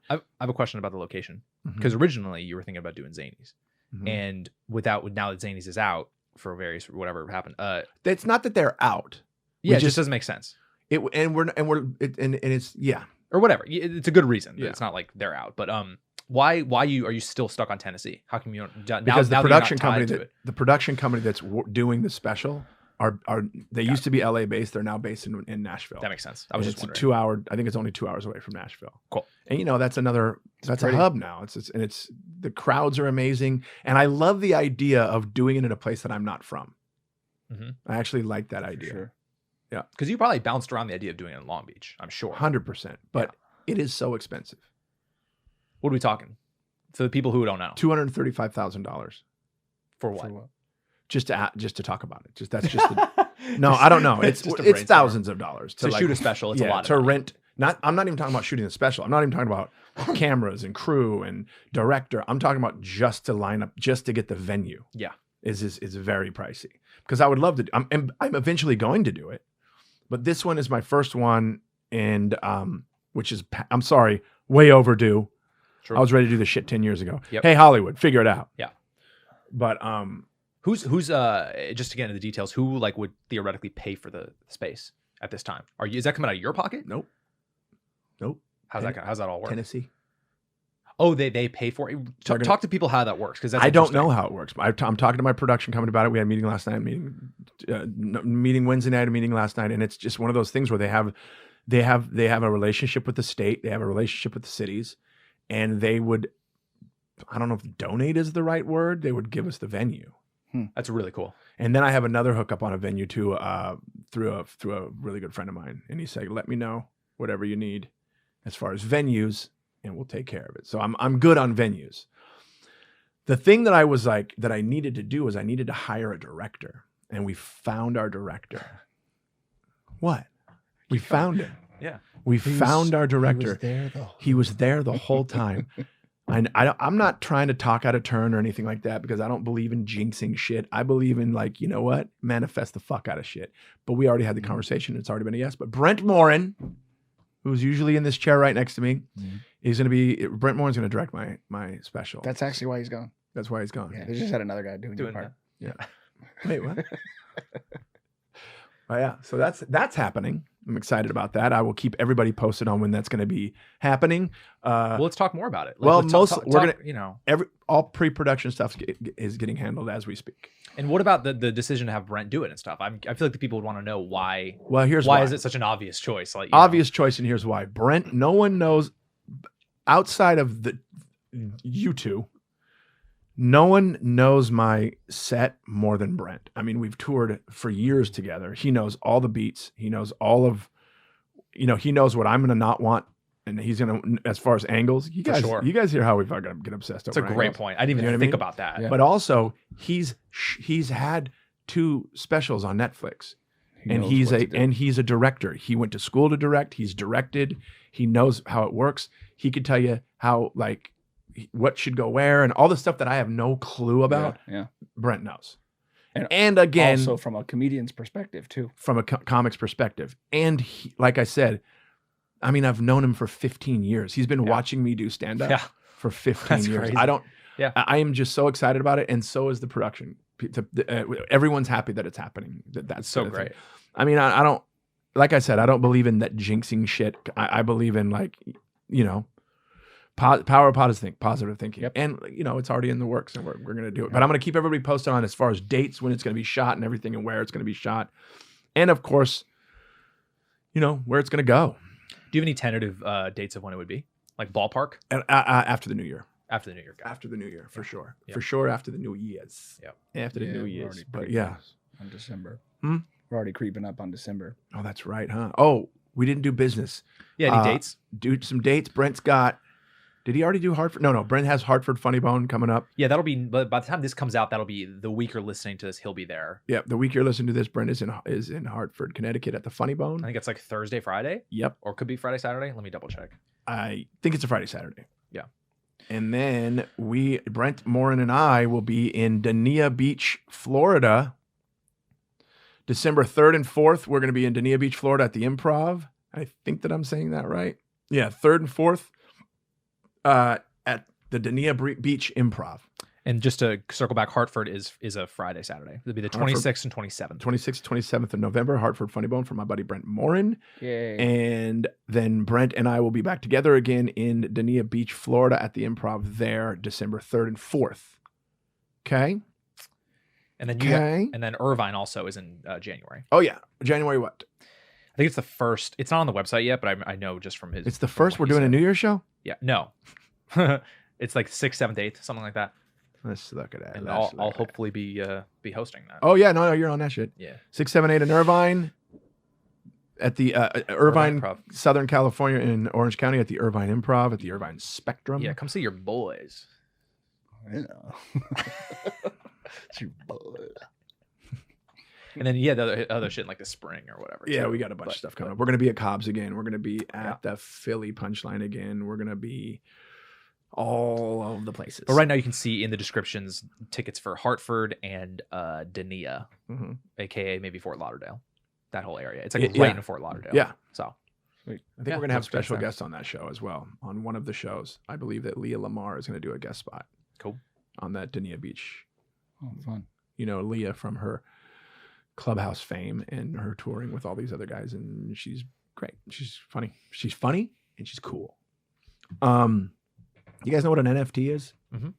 I have a question about the location Mhm. because originally you were thinking about doing Zanies, Mhm. and now that Zanies is out for various whatever happened, It's not that they're out. yeah, it just- just doesn't make sense It's yeah. or whatever. It's a good reason. Yeah. It's not like they're out, but why are you still stuck on Tennessee? How come you don't? Because now the that you're not production tied to it. the production company that's doing the special they used to be LA based. They're now based in Nashville. That makes sense. I was And just it's wondering. a 2 hour. I think it's only 2 hours away from Nashville. Cool. And that's that's pretty. a hub now. It's the crowds are amazing, and I love the idea of doing it in a place that I'm not from. Mhm. I actually like that idea. Sure. Because you probably bounced around the idea of doing it in Long Beach. I'm sure. 100%. But it is so expensive. What are we talking? For the people who don't know, $235,000 for what? For what? just to talk about it. That's just no. I don't know. It's just a it's brainstorm. thousands of dollars To shoot a special. It's a lot. to Of money. rent. I'm not even talking about shooting the special. I'm not even talking about cameras and crew and director. I'm talking about just to line up, just to get the venue. Yeah. is very pricey because I would love to. I'm eventually going to do it, but this one is my first one, and which is I'm sorry, way overdue. True. I was ready to do this shit 10 years ago. Yep. Hey, Hollywood, figure it out. Yeah. But Who's just to get into the details, who like would theoretically pay for the space at this time? Is that coming out of your pocket? nope. How's that all work? Tennessee. Oh, they pay for it. Talk to people how that works because I don't know how it works. I'm talking to my production company about it. We had a meeting last night, meeting Wednesday night, a meeting last night, and it's just one of those things where they have a relationship with the state, they have a relationship with the cities, and they would, I don't know if donate is the right word. They would give us the venue. That's really cool. And then I have another hookup on a venue too, through a really good friend of mine, and he said, "Let me know whatever you need as far as venues, and we'll take care of it." So I'm good on venues. The thing that I needed to do was I needed to hire a director, and we found our director. What? We found him. Yeah. We found our director. He was there the whole time. I'm not trying to talk out of turn or anything like that because I don't believe in jinxing shit. I believe in manifest the fuck out of shit. But we already had the conversation. It's already been a yes. But Brent Morin, who's usually in this chair right next to me, He's going to be Brent Morin's going to direct my special. That's actually why he's gone. That's why he's gone. Yeah, they just had another guy doing your Doing part. that. Yeah. Wait, what? Oh yeah, so that's happening. I'm excited about that. I will keep everybody posted on when that's going to be happening. Well, let's talk more about it. Well, let's we're gonna, you know, all pre-production stuff is getting handled as we speak. And what about the decision to have Brent do it and stuff? I feel like the people would want to know why. Well, here's why is it such an obvious choice? Like obvious choice, and here's why. Brent, no one knows outside of you two. No one knows my set more than Brent. I mean, we've toured for years together. He knows all the beats. He knows all of, he knows what I'm going to not want. And he's going to, as far as angles, you guys hear how we fucking get obsessed over That's a great angles. point. I didn't even think about that. Yeah. But also he's had 2 specials on Netflix. He's a director. He went to school to direct. He's directed. He knows how it works. He could tell you how, like, what should go where and all the stuff that I have no clue about. Yeah. Brent knows. And again, also from a comedian's perspective too. From a comics perspective. And he, like I said, I mean, I've known him for 15 years. He's been watching me do stand-up for 15 years. Crazy. I am just so excited about it. And so is the production. Everyone's happy that it's happening. That's so great. I mean, I don't, like I said, I don't believe in that jinxing shit. I believe in, like, power of positive thinking. Yep. And, it's already in the works and we're going to do it. But I'm going to keep everybody posted on as far as dates, when it's going to be shot and everything and where it's going to be shot. And of course, where it's going to go. Do you have any tentative dates of when it would be? Like ballpark? After the new year. After the new year. Guys. After the new year, for sure. Yep. For sure after the new years. Yep. After the new we're years. already But creeping yeah. on December. Hmm? We're already creeping up on December. Oh, that's right, huh? Oh, we didn't do business. Yeah, any dates? Do some dates. Brent's got. Did he already do Hartford? No. Brent has Hartford Funny Bone coming up. Yeah, that'll be. But by the time this comes out, that'll be the week you're listening to this. He'll be there. Yeah, the week you're listening to this, Brent is in Hartford, Connecticut, at the Funny Bone. I think it's like Thursday, Friday. Yep. Or it could be Friday, Saturday. Let me double check. I think it's a Friday, Saturday. Yeah. And then Brent Morin and I will be in Dania Beach, Florida. December 3rd and 4th, we're going to be in Dania Beach, Florida at the Improv. I think that I'm saying that right. Yeah, 3rd and 4th at the Dania Beach Improv. And just to circle back, Hartford is a Friday, Saturday. It'll be the 26th and 27th. 26th, 27th of November, Hartford Funny Bone for my buddy Brent Morin. Yay. And then Brent and I will be back together again in Dania Beach, Florida at the Improv there, December 3rd and 4th. Okay? And then and then Irvine also is in January. Oh, yeah. January what? I think it's the first. It's not on the website yet, but I know just from his. It's the first. We're doing a New Year's show? Yeah. No. It's like 6th, 7th, 8th, something like that. Let's look at that. And I'll hopefully be hosting that. Oh, yeah. No, you're on that shit. Yeah. 6, 7, 8 in Irvine. At the Irvine, Improv. Southern California in Orange County at the Irvine Improv at the Irvine Spectrum. Yeah, come see your boys. Yeah. It's your boy. And then the other shit in like the spring or whatever. Yeah, too. we got a bunch of stuff coming up. We're going to be at Cobb's again. We're going to be at the Philly Punchline again. We're going to be all over the places. But right now you can see in the descriptions tickets for Hartford and Dania, aka maybe Fort Lauderdale. That whole area. It's like right in Fort Lauderdale. Yeah. So I think we're going to have special guests on that show as well. On one of the shows, I believe that Leah Lamar is going to do a guest spot. Cool. On that Dania Beach. Oh, fun. Leah from her Clubhouse fame and her touring with all these other guys, and she's great. She's funny. She's funny and she's cool. You guys know what an NFT is? Mm-hmm.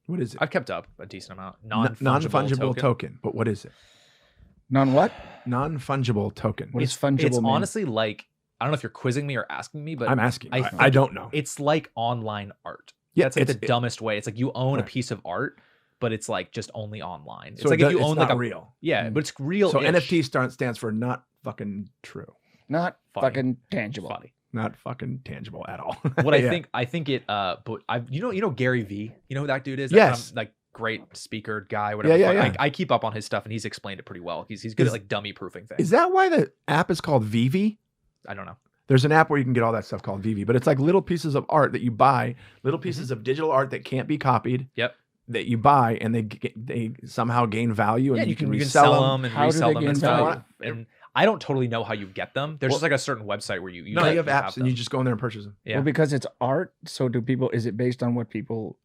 What is it? I've kept up a decent amount. Non-fungible token. But what is it? Non-what? Non-fungible token. What does fungible It's mean? honestly like, I don't know if you're quizzing me or asking me, but I'm asking. I I don't know. It's like online art. Yeah, That's like the dumbest way. It's like you own a piece of art, but it's like just only online. It's So like if you it's own not like real. Yeah, but it's real. So NFT stands for not fucking true. Not Funny. fucking tangible. Funny. Not fucking tangible at all. What Yeah. I think it but you know Gary V, you know who that dude is? Yes. Like great speaker guy, whatever. Yeah. I keep up on his stuff and he's explained it pretty well. He's good at like dummy proofing things. Is that why the app is called Vivi? I don't know. There's an app where you can get all that stuff called Vivi, but it's like little pieces of art that you buy, little pieces of digital art that can't be copied. Yep. That you buy and they somehow gain value, and Yeah, you can resell resell them and How do resell they them gain and stuff. value? And I don't totally know how you get them. There's just like a certain website where you No, you have apps and them. you just go in there and purchase them. Yeah. Well, because it's art, so do people? Is it based on what people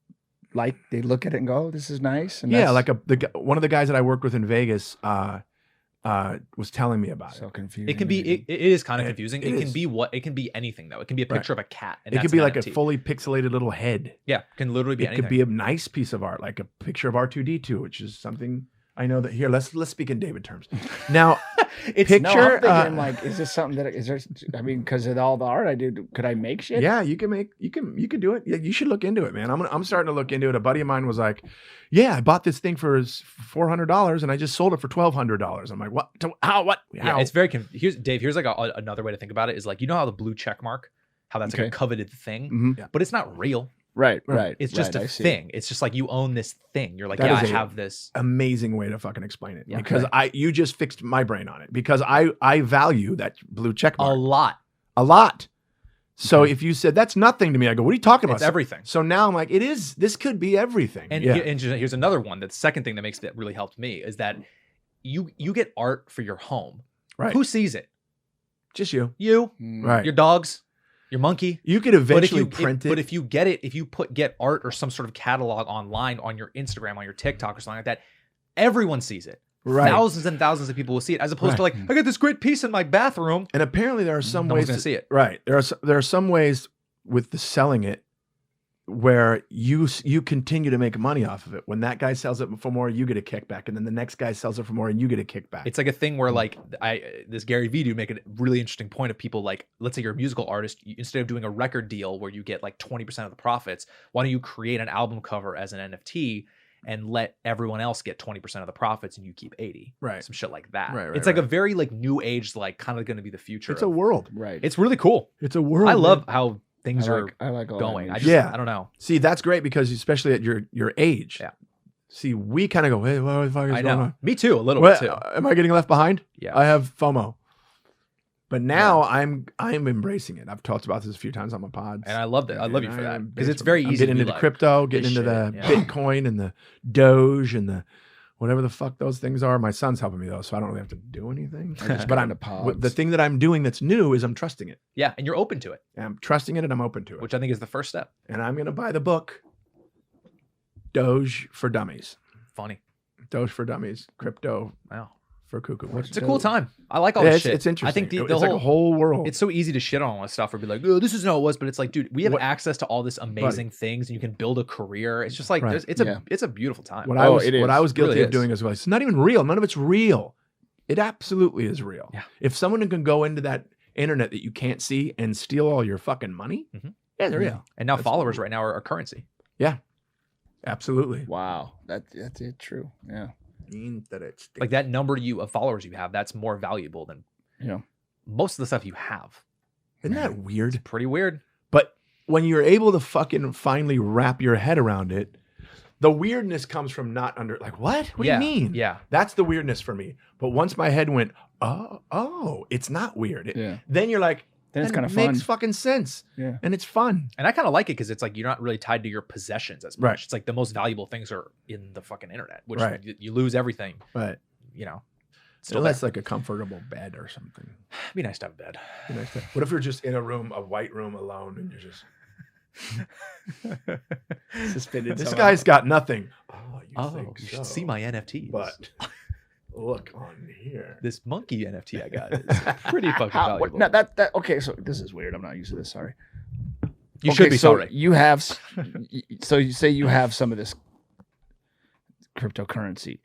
like? They look at it and go, "Oh, this is nice." And Yeah, that's like one of the guys that I worked with in Vegas was telling me about so it. confusing. It can be. It is kind of confusing. it It can is. be what. It can be anything though. It can be a picture of a cat. And It that's could be an like NFT. a fully pixelated little head. Yeah, it can literally be It anything. could be a nice piece of art, like a picture of R2D2, which is something I know that here. Let's speak in David terms. Now, It's picture. No, I'm thinking like, is this something that is there? I mean, because of all the art I do, could I make shit? yeah, you can do it. Yeah, you should look into it, man. I'm starting to look into it. A buddy of mine was like, "Yeah, I bought this thing for $400 and I just sold it for $1,200." I'm like, "What? How? What? Yeah, How?" it's very. Here's Dave. Here's like another way to think about it is like you know how the blue check mark, how that's like Okay. a coveted thing, Mhm. Yeah. but it's not real. Right. It's just right, a I see. thing. It's just like you own this thing. You're like, That yeah, I is a- have this. Amazing way to fucking explain it, Yeah. because you just fixed my brain on it, because I value that blue check A mark lot. a lot. So Okay. if you said that's nothing to me, I go, "What are you talking about?" It's everything. So now I'm like, it is. This could be everything. And, yeah. here's another one. The second thing that makes that really helped me is that you get art for your home. Right. Who sees it? Just you. You, Mm. Right. your dogs, your monkey. You could But eventually print it. But if you get art or some sort of catalog online on your Instagram, on your TikTok or something like that, everyone sees it. Right. Thousands and thousands of people will see it, as opposed to like, I got this great piece in my bathroom. And apparently there are some No ways one's gonna see it. Right. There are some ways with the selling it where you continue to make money off of it. When that guy sells it for more, you get a kickback, and then the next guy sells it for more, and you get a kickback. It's like a thing where like this Gary Vee dude make a really interesting point of people like, let's say you're a musical artist, instead of doing a record deal where you get like 20% of the profits, why don't you create an album cover as an NFT and let everyone else get 20% of the profits and you keep 80? Right. Some shit like that. Right, It's like a very like new age, like kind of going to be the future. It's a world. Right. It's really cool. It's a world. I love man. how things are I like all going. That I news. just, Yeah. I don't know. See, that's great, because especially at your age. Yeah. See, we kind of go, "Hey, what the fuck is I going know. on? Me too, a little What, bit too. am I getting left behind? Yeah. I have FOMO. But now I'm embracing it. I've talked about this a few times on my pods. And I love that. I love you for that. Because it's I'm very easy getting to into be the like, crypto, getting this into the shit, yeah. Bitcoin and the Doge and the whatever the fuck those things are. My son's helping me though, so I don't really have to do anything. I just But got I'm into pods. the thing that I'm doing that's new is I'm trusting it. Yeah, and you're open to it, I'm trusting it and I'm open to it. which I think is the first step. And I'm gonna buy the book Doge for Dummies. Funny. Doge for Dummies. Crypto Wow. for cuckoo. It's a cool time. I like all Yeah, this it's, shit. it's interesting. I think the it's like a whole world. it's so easy to shit on all this stuff or be like, oh, this isn't how it was, but it's like, dude, we have What- access to all this amazing things and you can build a career. It's just like Right. it's a beautiful time. What Oh, I it was is. guilty Really of is. doing as well. It's not even real. None of it's real. It absolutely is real. Yeah. If someone can go into that internet that you can't see and steal all your fucking money, Mhm. yeah, they're real. And now That's followers cool. right now are currency. Absolutely. Wow. That's it. True. Yeah. Like that number of followers you have, that's more valuable than Yeah. most of the stuff you have. Isn't that weird? Pretty weird. But when you're able to fucking finally wrap your head around it, the weirdness comes from not like, what? What Yeah, do you mean? Yeah. That's the weirdness for me. But once my head went, oh, it's not weird. Yeah. Then you're like, Then it's that kind of fun. makes fucking sense. Yeah. And it's fun. And I kind of like it because it's like you're not really tied to your possessions as much. Right. It's like the most valuable things are in the fucking internet, which Right. you lose everything, But you know. still, that's like a comfortable bed or something. It'd be nice to have a bed. Be nice to- What if you're just in a room, a white room alone, and you're just, Suspended. this somehow. guy's got nothing. Oh, you Oh, think you so. should see my NFTs. But look on here. This monkey NFT I got is pretty fucking How, valuable. no, that okay. So this is weird. I'm not used to this. Sorry. You Okay, should be so sorry. You have. So you say you have some of this cryptocurrency.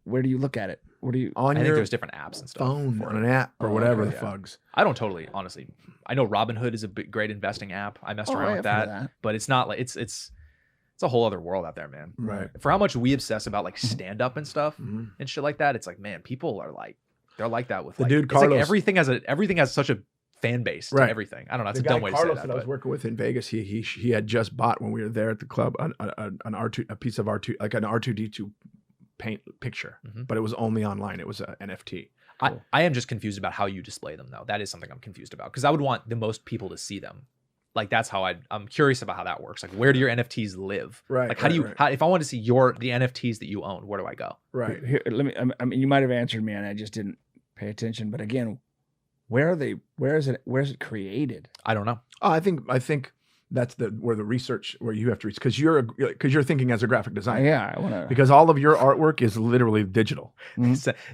Where do you look at it? What do you? On I think your there's different apps and stuff. phone, for on it. an app, or Oh, whatever okay, the yeah. fugs. I don't totally, honestly. I know Robinhood is a great investing app. I messed Oh, around I with have heard that, of that. but it's not like it's a whole other world out there, man. Right. For how much we obsess about like stand up and stuff Mhm. and shit like that, it's like, man, people are like, they're like that with The like, dude it's like Carlos- everything has such a fan base to Right. everything. I don't know. It's The a guy dumb way to Carlos say that that. I was But working with in Vegas, he had just bought when we were there at the club an R2, a piece of R2, like an R2D2 paint picture, Mhm. but it was only online. It was an NFT. I am just confused about how you display them though. That is something I'm confused about because I would want the most people to see them. Like that's how I'm curious about how that works. Like where do your NFTs live? Right, Like how do you right, right. if I want to see the NFTs that you own, where do I go? Right. Here, let me. I mean, you might have answered me, and I just didn't pay attention. But again, where are they? Where is it created? I don't know. Oh, I think that's where the research where you have to reach because you're thinking as a graphic designer. Yeah, I want to. Because all of your artwork is literally digital.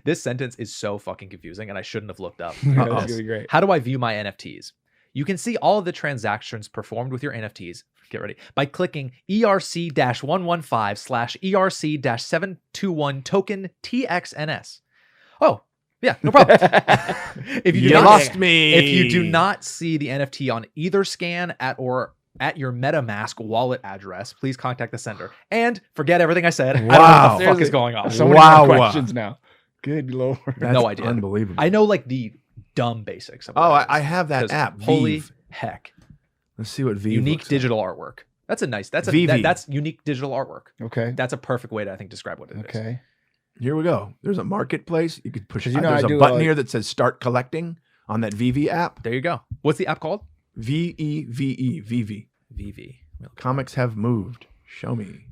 This sentence is so fucking confusing, and I shouldn't have looked up. That's Uh-oh. gonna be great. How do I view my NFTs? You can see all of the transactions performed with your NFTs. Get ready by clicking ERC-115/ERC-721 token TXNS. Oh, yeah, no problem. If you do You not, lost me. if you do not see the NFT on either scan at your MetaMask wallet address, please contact the sender and forget everything I said. I don't know what Wow. the fuck is going on. So many Wow. more questions now. Good Lord. That's No idea. Unbelievable. I know like the dumb basics of Oh, what it I is, have that 'cause app. Holy Vive. heck. Let's see what Vive Unique looks like. digital artwork. That's VV. that's unique digital artwork. Okay. That's a perfect way to, I think, describe what it is. Okay. Here we go. There's a marketplace. You could push. 'Cause you know There's I a do, button here that says "Start Collecting" on that VV app. There you go. What's the app called? VEVE. VV. VV. Comics have moved. Show me.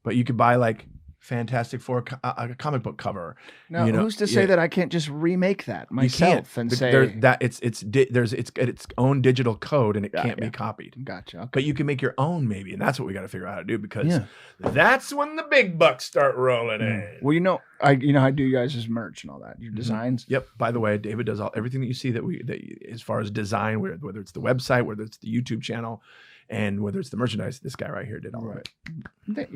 But you could buy like Fantastic Four a comic book cover. Now, You know, who's to say yeah. that I can't just remake that You myself can't. and But say there's its own digital code and it can't be copied. Gotcha. Okay. But you can make your own maybe, and that's what we got to figure out how to do because Yeah. that's when the big bucks start rolling in. Well, I do you guys' merch and all that, your designs. Yep. By the way, David does everything that you see that as far as design, whether it's the website, whether it's the YouTube channel, and whether it's the merchandise. This guy right here did all of it. Thank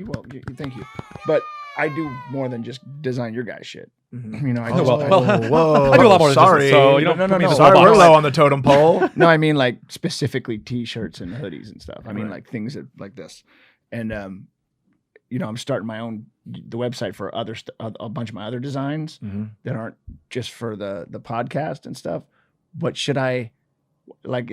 you. But I do more than just design your guys' shit. Mhm. You know, I Oh, just, well, whoa. I do a lot more than Sorry. just, so you don't No, put me in the Sorry, small we're box. low on the totem pole. no, I mean like specifically T-shirts and hoodies and stuff. I mean Right. like things that like this, and I'm starting my own the website for a bunch of my other designs that aren't just for the podcast and stuff. But should I? Like,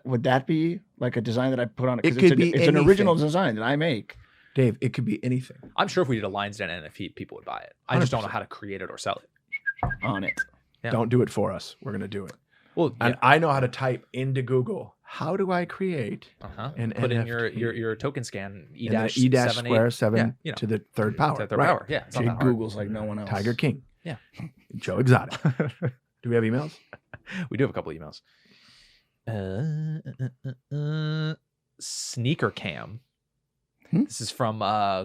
would that be like a design that I put on it? 'Cause It could be it's an original anything. design that I make. Dave, it could be anything. I'm sure if we did a Lions Den NFT, people would buy it. I just don't know how to create it or sell it. On it. Yeah. Don't do it for us. We're going to do it. Well, And I know how to type into Google, how do I create an put in NFT? your token scan and then E-square 7 yeah, to the third power. to their Right. power. Yeah, it's not Jay that hard. Google's like no one else. Tiger King. Yeah. Joe Exotic. Do we have emails? We do have a couple emails. Sneaker Cam. This is from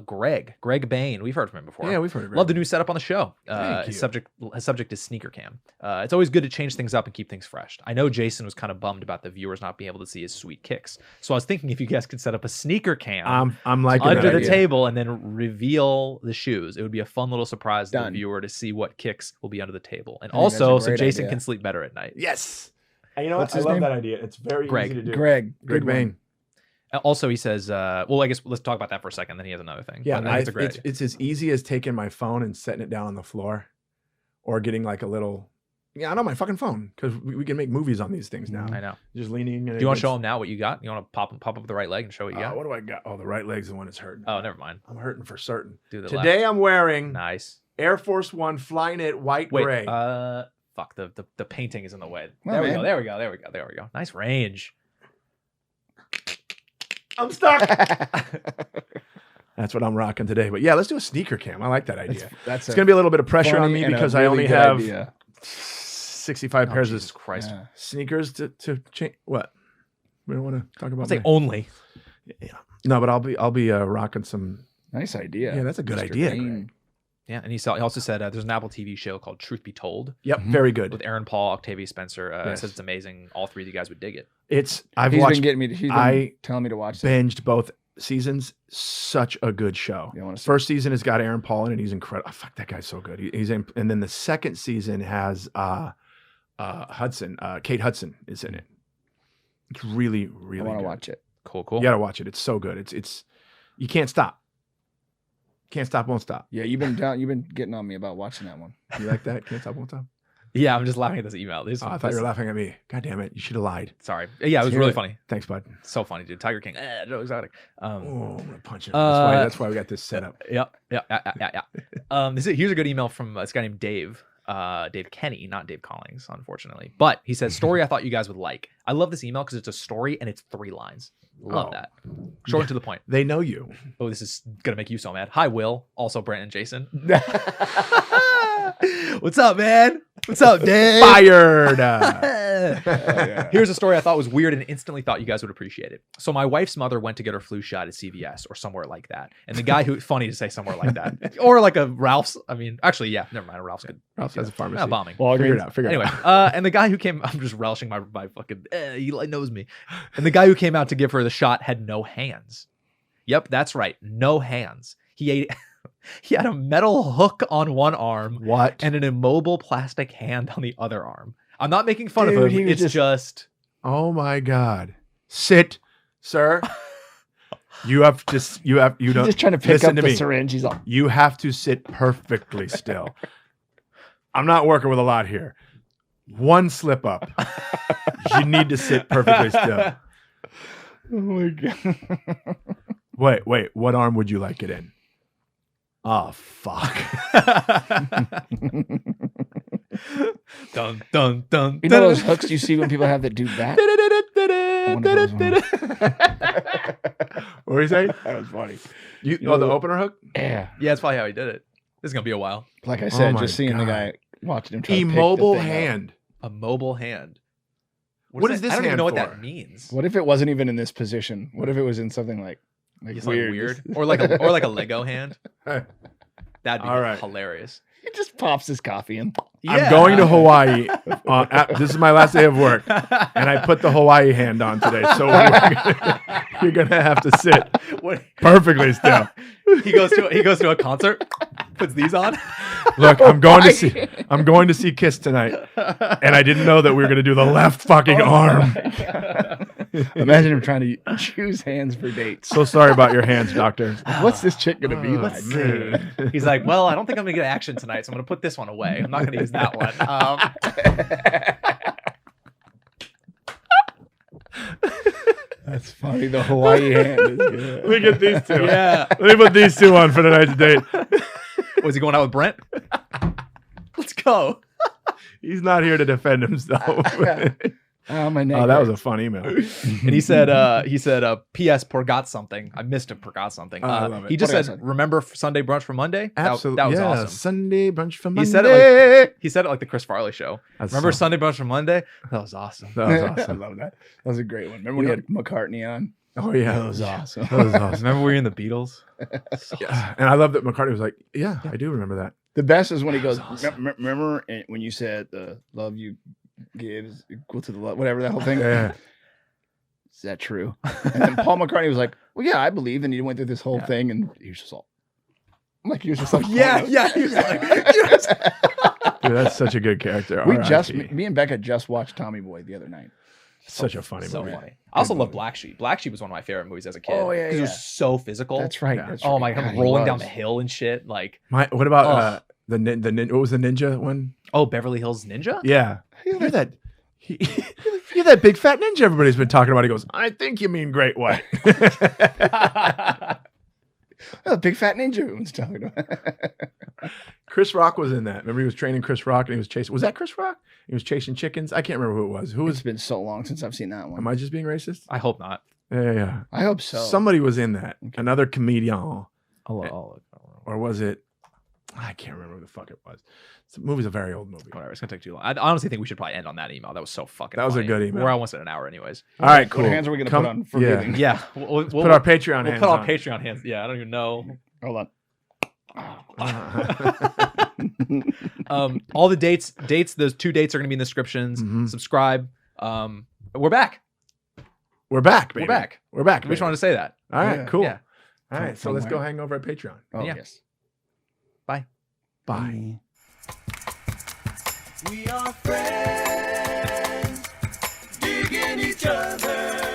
Greg Bain. We've heard from him before. Yeah, we've heard of it. Love the new setup on the show. Thank you. Subject is Sneaker Cam. It's always good to change things up and keep things fresh. I know Jason was kind of bummed about the viewers not being able to see his sweet kicks. So I was thinking if you guys could set up a Sneaker Cam I'm liking under that the idea. table and then reveal the shoes. It would be a fun little surprise to the Done. viewer to see what kicks will be under the table. And I think that's a also so great Jason idea. can sleep better at night. Yes. And you know What's what? I his love name? that idea. It's very Greg. easy to do. Greg Greg Bain. Also, he says, well, I guess let's talk about that for a second. Then he has another thing. Yeah, But I think it's a great idea. it's as easy as taking my phone and setting it down on the floor, or getting like a little. Yeah, I know my fucking phone because we can make movies on these things now. I know. Just leaning. Do you want to show him now what you got? You want to pop up the right leg and show what you got? What do I got? Oh, the right leg's the one that's hurting. Oh, never mind. I'm hurting for certain. Do the Today left. I'm wearing Nice. Air Force One Flyknit white Wait. gray. Fuck. The painting is in the way. Well, There we man. go. There we go. There we go. There we go. Nice range. I'm stuck. That's what I'm rocking today. But yeah, let's do a sneaker cam. I like that idea. That's It's gonna be a little bit of pressure on me because I only have idea. 65 pairs Jesus of Christ. Yeah. sneakers to change. What? We don't want to talk about. I'll say my- only. No, but I'll be rocking some. Nice idea. Yeah, that's a good Mr. idea, Bain. Greg. Yeah, and he also said there's an Apple TV show called Truth Be Told Yep, very good. with Aaron Paul, Octavia Spencer. Yes. Says it's amazing. All three of you guys would dig it. I've He's watched, been getting me. He's been I telling me to watch that. binged both seasons. Such a good show. You wanna see- First season has got Aaron Paul in it. He's incredible. Oh, fuck, that guy's so good. He's in, and then the second season has Hudson. Kate Hudson is in it. It's really, really. I want to good. watch it. Cool. Cool. You gotta watch it. It's so good. It's you can't stop. Can't stop, won't stop. Yeah, you've been getting on me about watching that one. You like that? Can't stop, won't stop. Yeah, I'm just laughing at this email. Oh, I thought you were laughing at me. God damn it! You should have lied. Sorry. Yeah, it was Hear really it. funny. Thanks, bud. So funny, dude. Tiger King. Joe Exotic. Oh, I'm gonna punch him. Uh, That's why we got this set up. Yeah. Here's a good email from this guy named Dave. Dave Kenny, not Dave Collings, unfortunately. But he says, story I thought you guys would like. I love this email because it's a story and it's 3 lines. Love Oh. that. Short and to the point. They know you. Oh, this is gonna make you so mad. Hi, Will. Also, Brent and Jason. What's up, man? What's up, Dave? Fired. Here's a story I thought was weird and instantly thought you guys would appreciate it. So my wife's mother went to get her flu shot at CVS or somewhere like that. And the guy who, funny to say somewhere like that, or like a Ralph's. I mean, actually, yeah, never mind. Ralph's good. Ralph's has a pharmacy. Bombing. Figure it out. Anyway, and the guy who came, I'm just relishing my fucking, Eli knows me. And the guy who came out to give her the shot had no hands. Yep, that's right. No hands. He had a metal hook on one arm. What? And an immobile plastic hand on the other arm. I'm not making fun Dude, of he him. was It's just Oh my God. Sit, sir. You have to. You don't. He's just trying to pick listen up to the me. syringe. He's all. You have to sit perfectly still. I'm not working with a lot here. One slip up. You need to sit perfectly still. Oh my God. Wait. What arm would you like it in? Oh, fuck. dun dun dun. You know those hooks you see when people have that do that? What were you saying? That was funny. The opener hook? Yeah. Yeah, that's probably how he did it. This is gonna be a while. Like I said, my just seeing the God. guy watching him try to pick Immobile the thing up. hand. A mobile hand. What is this I don't even hand know what for? that means. What if it wasn't even in this position? What if it was in something like It's weird? like weird, or like a Lego hand. Hey, That'd be All right. hilarious. He just pops his coffee in. I'm going to Hawaii. This is my last day of work, and I put the Hawaii hand on today. So you're gonna have to sit perfectly still. He goes to a concert, puts these on. Look, I'm going to see Kiss tonight, and I didn't know that we were gonna do the left fucking arm. Imagine him trying to choose hands for dates. So sorry about your hands, doctor. What's this chick gonna be like? Let's see. He's like, well, I don't think I'm gonna get action tonight, so I'm gonna put this one away. I'm not gonna use that one. That's funny. The Hawaii hand is good. Look at these two. Yeah. Let me put these two on for tonight's date. Was he going out with Brent? Let's go. He's not here to defend himself. Oh, my neck. Oh, that was a hurts. fun email. And he said, P.S. Forgot something. I missed him. Forgot something. I love it. He just Forgot said, something. remember Sunday brunch for Monday? Absolutely. That was yeah, awesome. Sunday brunch for Monday. He said it like the Chris Farley show. Remember Sunday brunch for Monday? That was awesome. That was I awesome. love that. That was a great one. Remember when he had McCartney on? Oh yeah, That was awesome. That was awesome. Remember we were in the Beatles? Yeah. And I love that McCartney was like, "Yeah, I do remember that." The best is when he goes, awesome. remember when you said the love you give is equal to the love, whatever that whole thing. Yeah. Is that true? And then Paul McCartney was like, well, yeah, I believe. And he went through this whole thing and he was just all, I'm like, he was just like, Yeah. He was like, Dude, that's such a good character. me and Becca just watched Tommy Boy the other night. Such a funny so movie. funny. I also love Black Sheep. Black Sheep was one of my favorite movies as a kid. Oh, yeah, Because it yeah. was so physical. That's right. Yeah. That's Oh right. my God, he rolling down was. the hill and shit. Like, What about the ninja? What was the ninja one? oh, Beverly Hills Ninja? Yeah, you're that. You're that big fat ninja everybody's been talking about. He goes, I think you mean Great White. Oh, big fat ninja everyone's talking about. Chris Rock was in that. Remember, he was training Chris Rock and he was chasing. Was that Chris Rock? He was chasing chickens. I can't remember who it was. Who It's was? been so long since I've seen that one. Am I just being racist? I hope not. Yeah. I hope so. Somebody was in that. Another comedian, I'll or was it? I can't remember who the fuck it was. The movie's a very old movie. whatever. It's gonna take too long. I honestly think we should probably end on that email. That was so fucking. That was a funny. good email. We're almost at an hour, anyways. All right, cool. What hands are we going to Come- put on forgiving? Yeah, we'll Put our Patreon We'll hands put our on. Patreon hands. Yeah, I don't even know. Hold All the dates. Those 2 dates are gonna be in the descriptions. Mhm. Subscribe. We're back. We're back, baby. We're back. We're back. We just baby. wanted to say that. All right, Yeah. cool. Yeah. All right, so From let's go where? hang over at Patreon. Oh, Yeah. yes. Bye. Bye. We are friends, digging each other.